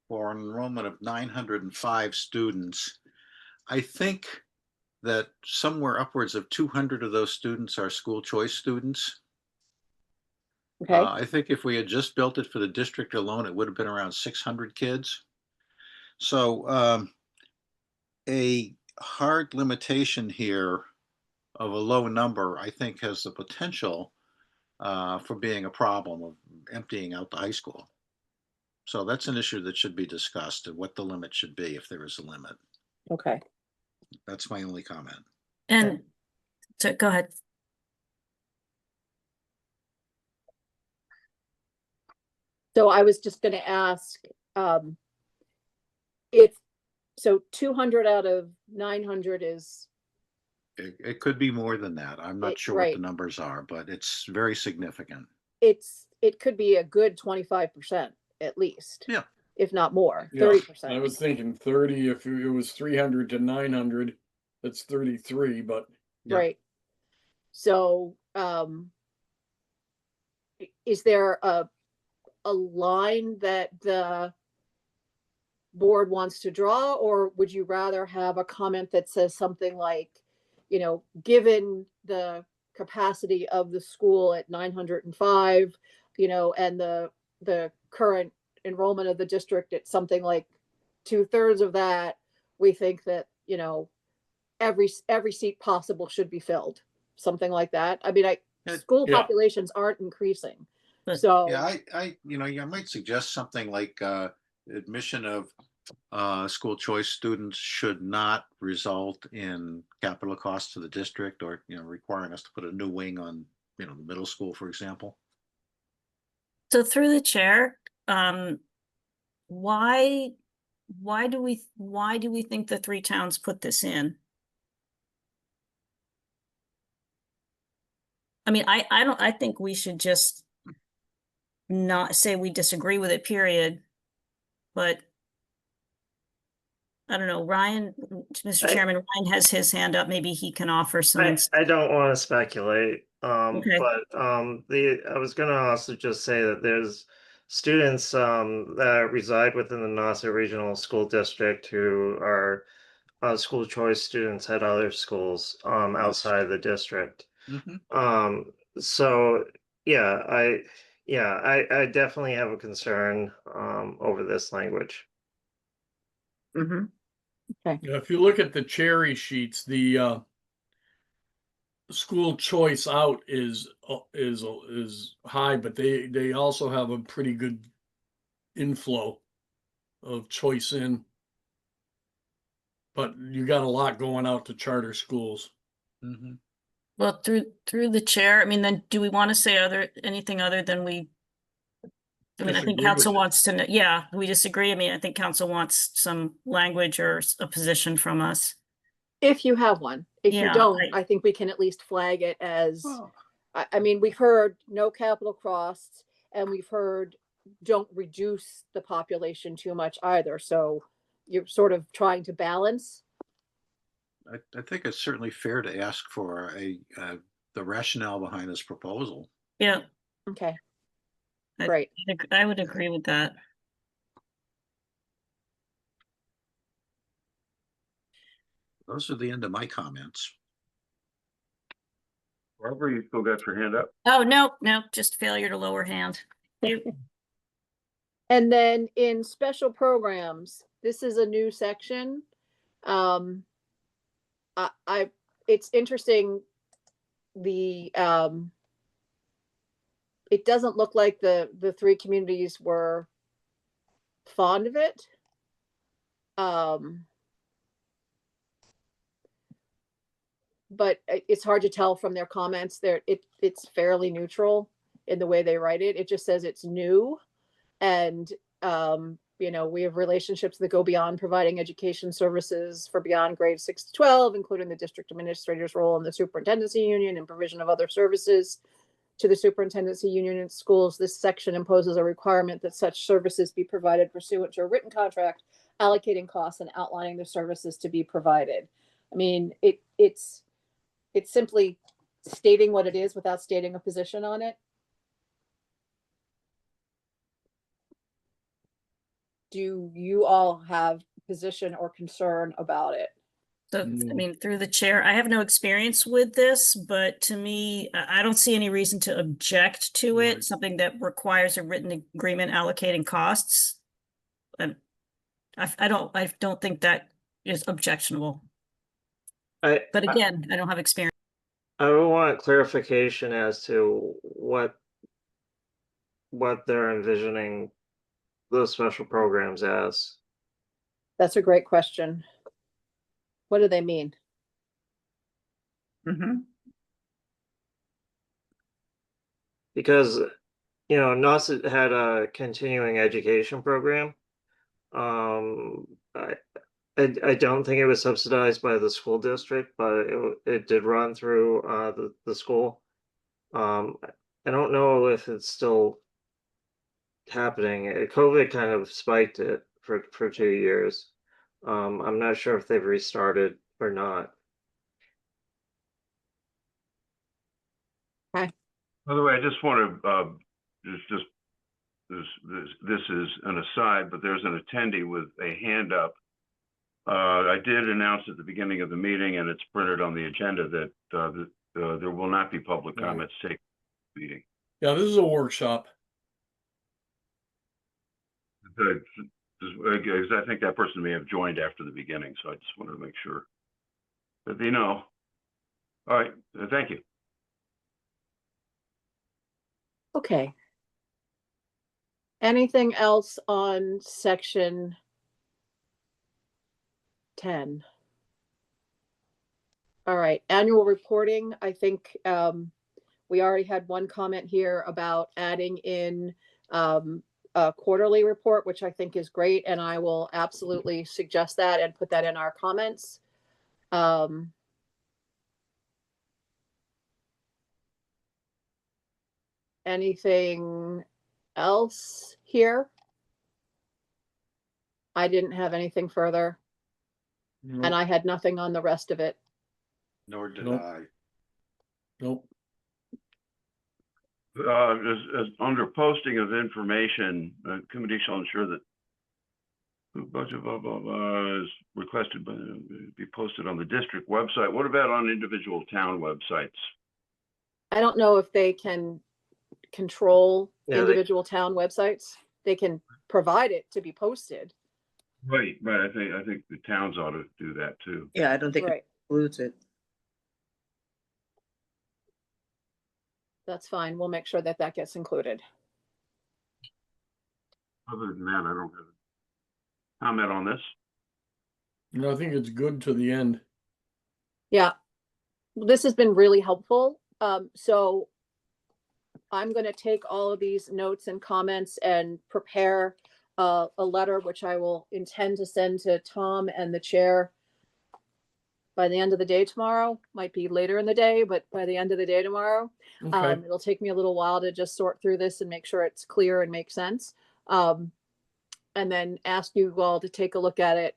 for an enrollment of 905 students. I think that somewhere upwards of 200 of those students are school choice students. Okay. I think if we had just built it for the district alone, it would have been around 600 kids. So a hard limitation here of a low number, I think, has the potential for being a problem of emptying out the high school. So that's an issue that should be discussed, and what the limit should be if there is a limit. Okay. That's my only comment. And so go ahead. So I was just going to ask if so 200 out of 900 is It could be more than that. I'm not sure what the numbers are, but it's very significant. it could be a good 25% at least. Yeah. If not more, Yeah, 30%. I was thinking 30, if it was 300 to 900, that's 33, but Yeah. Right. So is there a line that the board wants to draw, or would you rather have a comment that says something like, given the capacity of the school at 905, and the current enrollment of the district at something like 2/3 of that, we think that, every seat possible should be filled, something like that. I mean, school Yeah. populations aren't increasing. But- So Yeah, I might suggest something like admission of school choice students should not result in capital costs to the district, or requiring us to put a new wing on the middle school, for example. So through the chair, why do we think the three towns put this in? I mean, I think we should just not say we disagree with it, period. But I don't know, Ryan, Mr. Chairman, Ryan has his hand up. Maybe he can offer some. I don't want to speculate, Okay. but I was going to also just say that there's students that reside within the Nassau Regional School District who are school choice students at other schools outside of the district. Mhm. So yeah, I definitely have a concern over this language. Mhm. if you look at the cherry sheets, the school choice out is high, but they also have a pretty good inflow of choice in. But you got a lot going out to charter schools. Mhm. Well, through the chair, I mean, then do we want to say anything other than I think Disagree with council it. wants to know, yeah, we disagree. I mean, I think council wants some language or a position from us. If you have one. If you Yeah, don't, I think we can at least flag it as, Well, I mean, we've heard no capital costs, and we've heard don't reduce the population too much either. So you're sort of trying to balance. I think it's certainly fair to ask for the rationale behind this proposal. yeah, Okay. I- Great. I would agree with that. Those are the end of my comments. Barbara, you still got your hand up? Oh, no, just failure to lower hand. And then in special programs, this is a new section. It's interesting. It doesn't look like the three communities were fond of it. But it's hard to tell from their comments. It's fairly neutral in the way they write it. It just says it's new, and we have relationships that go beyond providing education services for beyond grades 6 to 12, including the district administrator's role in the superintendency union and provision of other services to the superintendency union in schools. This section imposes a requirement that such services be provided pursuant to a written contract, allocating costs and outlining the services to be provided. I mean, it's simply stating what it is without stating a position on it. Do you all have position or concern about it? So, I mean, through the chair, I have no experience with this, but to me, I don't see any reason to object to it. Right. Something that requires a written agreement allocating costs. And I don't think that is objectionable. But again, I don't have experience. I would want clarification as to what they're envisioning those special programs as. That's a great question. What do they mean? Because, NOS had a continuing education program. I don't think it was subsidized by the school district, but it did run through the school. I don't know if it's still happening. COVID kind of spiked it for 2 years. I'm not sure if they've restarted or not. By the way, I just want to this is an aside, but there's an attendee with a hand up. I did announce at the beginning of the meeting, and it's printed on the agenda, that there will not be public comments taken at the meeting. Yeah, this is a workshop. Because I think that person may have joined after the beginning, so I just wanted to make sure that they know. All right, thank you. Okay. Anything else on section 10? All right, annual reporting. I think we already had one comment here about adding in a quarterly report, which I think is great, and I will absolutely suggest that and put that in our comments. Anything else here? I didn't have anything further, and I had nothing on the rest of it. Nor did Nope. I. Nope. As under posting of information, committee shall ensure that budget blah blah blah is requested by be posted on the district website. What about on individual town websites? I don't know if they can control Yeah, individual town websites. They can provide it to be posted. Right. I think the towns ought to do that too. Yeah, I don't think it Right, includes it. that's fine. We'll make sure that that gets included. Other than that, I don't have a comment on this. No, I think it's good to the end. Yeah, this has been really helpful. So I'm going to take all of these notes and comments and prepare a letter, which I will intend to send to Tom and the chair by the end of the day tomorrow. Might be later in the day, but by the end of the day tomorrow. Okay. It'll take me a little while to just sort through this and make sure it's clear and makes sense. And then ask you all to take a look at it.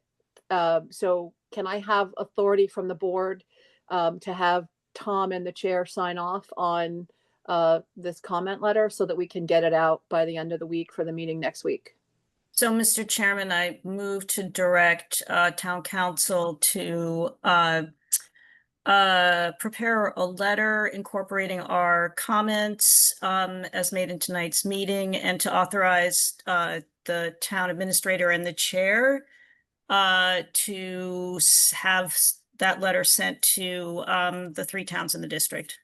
So can I have authority from the board to have Tom and the chair sign off on this comment letter so that we can get it out by the end of the week for the meeting next week? So, Mr. Chairman, I move to direct town council to prepare a letter incorporating our comments as made in tonight's meeting, and to authorize the town administrator and the chair to have that letter sent to the 3 towns in the district.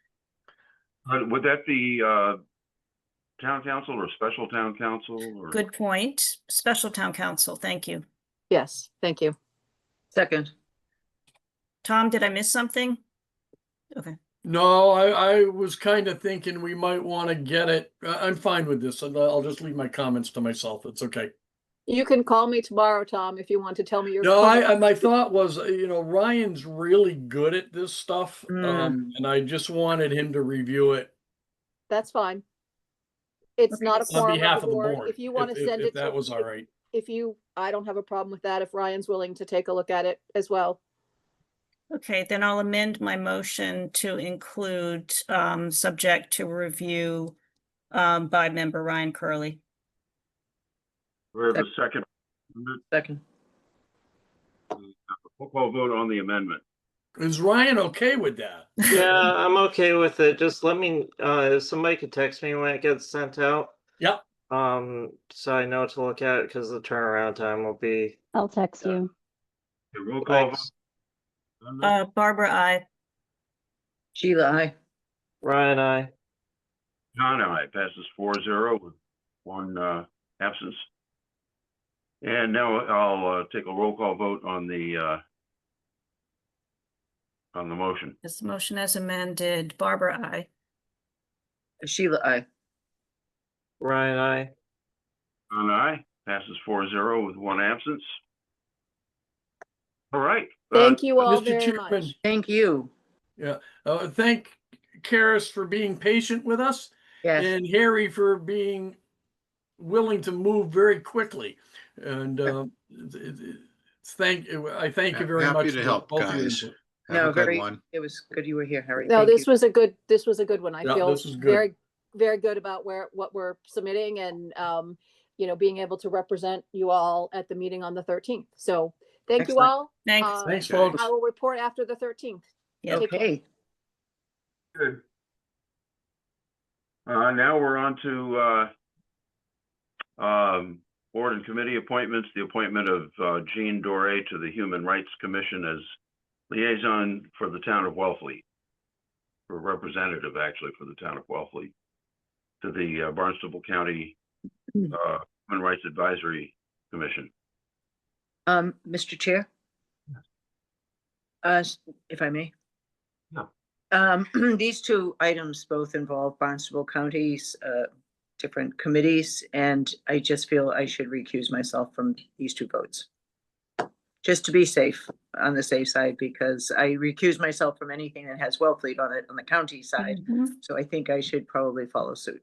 Would that be town council or special town council? Or? Good point. Special town council, thank you. Yes, thank you. Second. Tom, did I miss something? Okay. No, I was kind of thinking we might want to get it. I'm fine with this. I'll just leave my comments to myself. It's okay. You can call me tomorrow, Tom, if you want to tell me your. No, comment. my thought was, Ryan's really good at this stuff. And I just wanted him to review it That's fine. It's Okay. not a on quorum behalf of the board. board. If you want to send if it that to, was all right. I don't have a problem with that. If Ryan's willing to take a look at it as well. Okay, then I'll amend my motion to include subject to review by member Ryan Curley. We have a second. Second. We'll call vote on the amendment. Is Ryan okay with that? Yeah, I'm okay with it. Just let me, if somebody could text me when it gets sent out. Yep. So I know to look at it, because the turnaround time will be. I'll text you. Okay, roll call Thanks. vote. Barbara, I. Sheila, I. Ryan, I. John, aye. Passes 4-0 with 1 absence. And now I'll take a roll call vote on the motion. This motion as amended. Barbara, I. Sheila, I. Ryan, I. John, aye. Passes 4-0 with 1 absence. All right. Thank you all Mr. very Chairman, much. Thank you. Yeah. Thank Karis for being patient with us, Yes. and Harry for being willing to move very quickly. And I thank you very Happy much to for help, both your guys. input. Have No, a good very, one. it was good you were here, Harry. No, Thank this you. was a good one. I Yeah, feel this was good. very, very good about what we're submitting, and being able to represent you all at the meeting on the 13th. So thank you Excellent. all. Thanks. Thanks, Okay. folks. I will report after the 13th. Yeah. Take care. Okay. Good. Now we're on to board and committee appointments. The appointment of Jean Doré to the Human Rights Commission as liaison for the town of Wellfleet, or representative actually for the town of Wellfleet, to the Barnstable County Human Rights Advisory Commission. Mr. Chair? If I may? No. These 2 items both involve Barnstable County's different committees, and I just feel I should recuse myself from these 2 votes. Just to be safe, on the safe side, because I recuse myself from anything that has Wellfleet on it on the county side. So I think I should probably follow suit.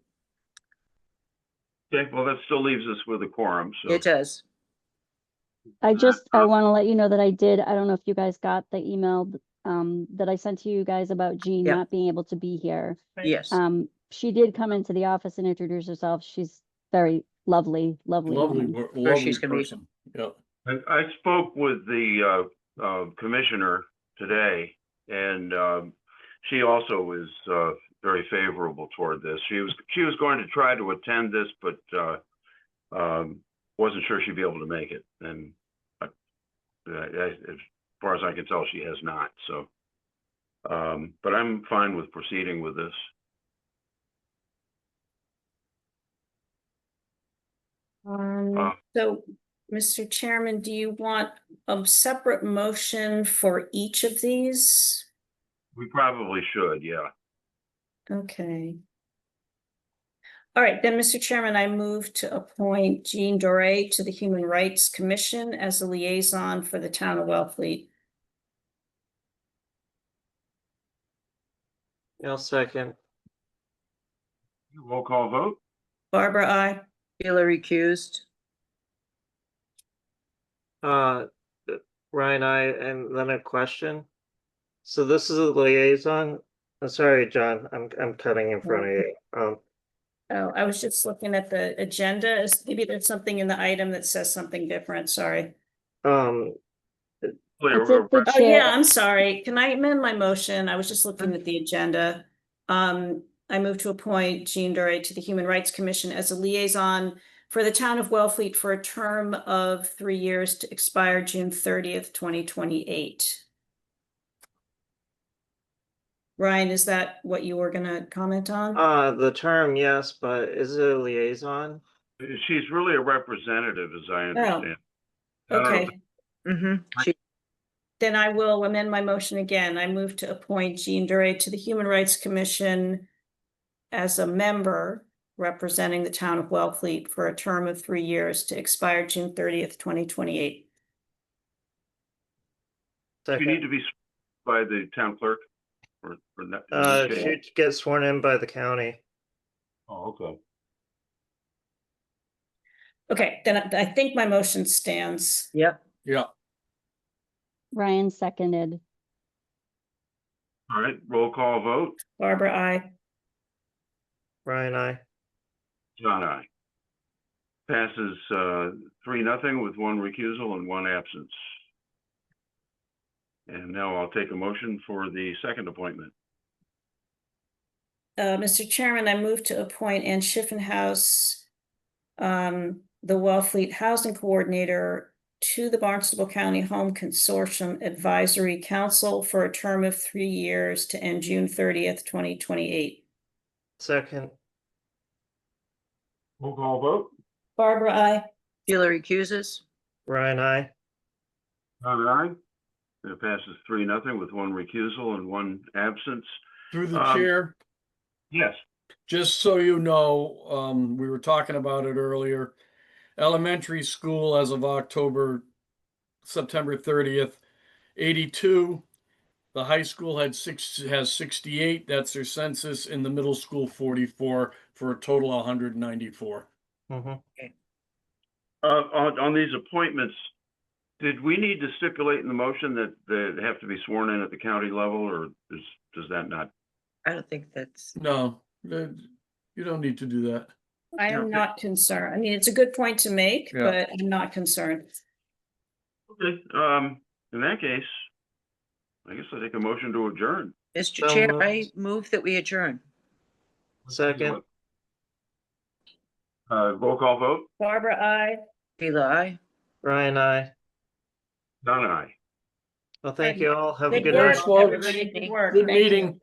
Okay, well, that still leaves us with a quorum, so. It does. I want to let you know that I don't know if you guys got the email that I sent to you guys about Jean Yeah. not being able to be here. Yes. She did come into the office and introduce herself. She's very lovely Lovely, woman. lovely she's gonna be- person. Yeah. I spoke with the commissioner today, and she also is very favorable toward this. She was going to try to attend this, but wasn't sure she'd be able to make it. And as far as I can tell, she has not. So, but I'm fine with proceeding with this. So, Mr. Chairman, do you want a separate motion for each of these? We probably should, yeah. Okay. All right, then, Mr. Chairman, I move to appoint Jean Doré to the Human Rights Commission as a liaison for the town of Wellfleet. I'll second. Roll call vote. Barbara, I. Sheila recused. Ryan, I, and then a question. So this is a liaison. I'm sorry, John, I'm cutting in front of you. Oh, I was just looking at the agenda. Maybe there's something in the item that says something different. Sorry. I It's at the Oh, yeah, chair. I'm sorry. Can I amend my motion? I was just looking at the agenda. I move to appoint Jean Doré to the Human Rights Commission as a liaison for the town of Wellfleet for a term of 3 years to expire June 30th, 2028. Ryan, is that what you were gonna comment on? The term, yes, but is it a liaison? She's really a representative, as I understand. I don't know if- Okay, Mm-hmm. then I will amend my motion again. I move to appoint Jean Doré to the Human Rights Commission as a member representing the town of Wellfleet for a term of 3 years to expire June 30th, 2028. You need Second. to be by the town clerk or that. in that case? She gets sworn in by the county. Oh, okay. Okay, then I think my motion stands. Yep. Yeah, Ryan seconded. All right, roll call vote. Barbara, I. Ryan, I. John, I. Passes 3-0 with 1 recusal and 1 absence. And now I'll take a motion for the second appointment. Mr. Chairman, I move to appoint Ann Schiffenhaus, the Wellfleet Housing Coordinator, to the Barnstable County Home Consortium Advisory Council for a term of 3 years to end June 30th, 2028. Second. Roll call vote. Barbara, I. Sheila recuses. Ryan, I. John, aye. It passes 3-0 with 1 recusal and 1 absence. through the Um, chair, Yes. just so you know, we were talking about it earlier. Elementary school as of September 30th, 82. The high school has 68. That's their census. In the middle school, 44, for a total of 194. Mm-hmm. On these appointments, did we need to stipulate in the motion that they have to be sworn in at the county level, or does that not? I don't think that's, No, you don't need to do that. I am not concerned. I mean, it's a good point to make, Yeah. but I'm not concerned. Okay, in that case, I guess I take a motion to adjourn. Mr. So Chair, moved. I move that we adjourn. Second. Roll call vote. Barbara, I. Sheila, aye. Ryan, I. John, aye. Well, thank you all. Have a Good good work, night. folks. everybody. Good work. Good Thank you. meeting.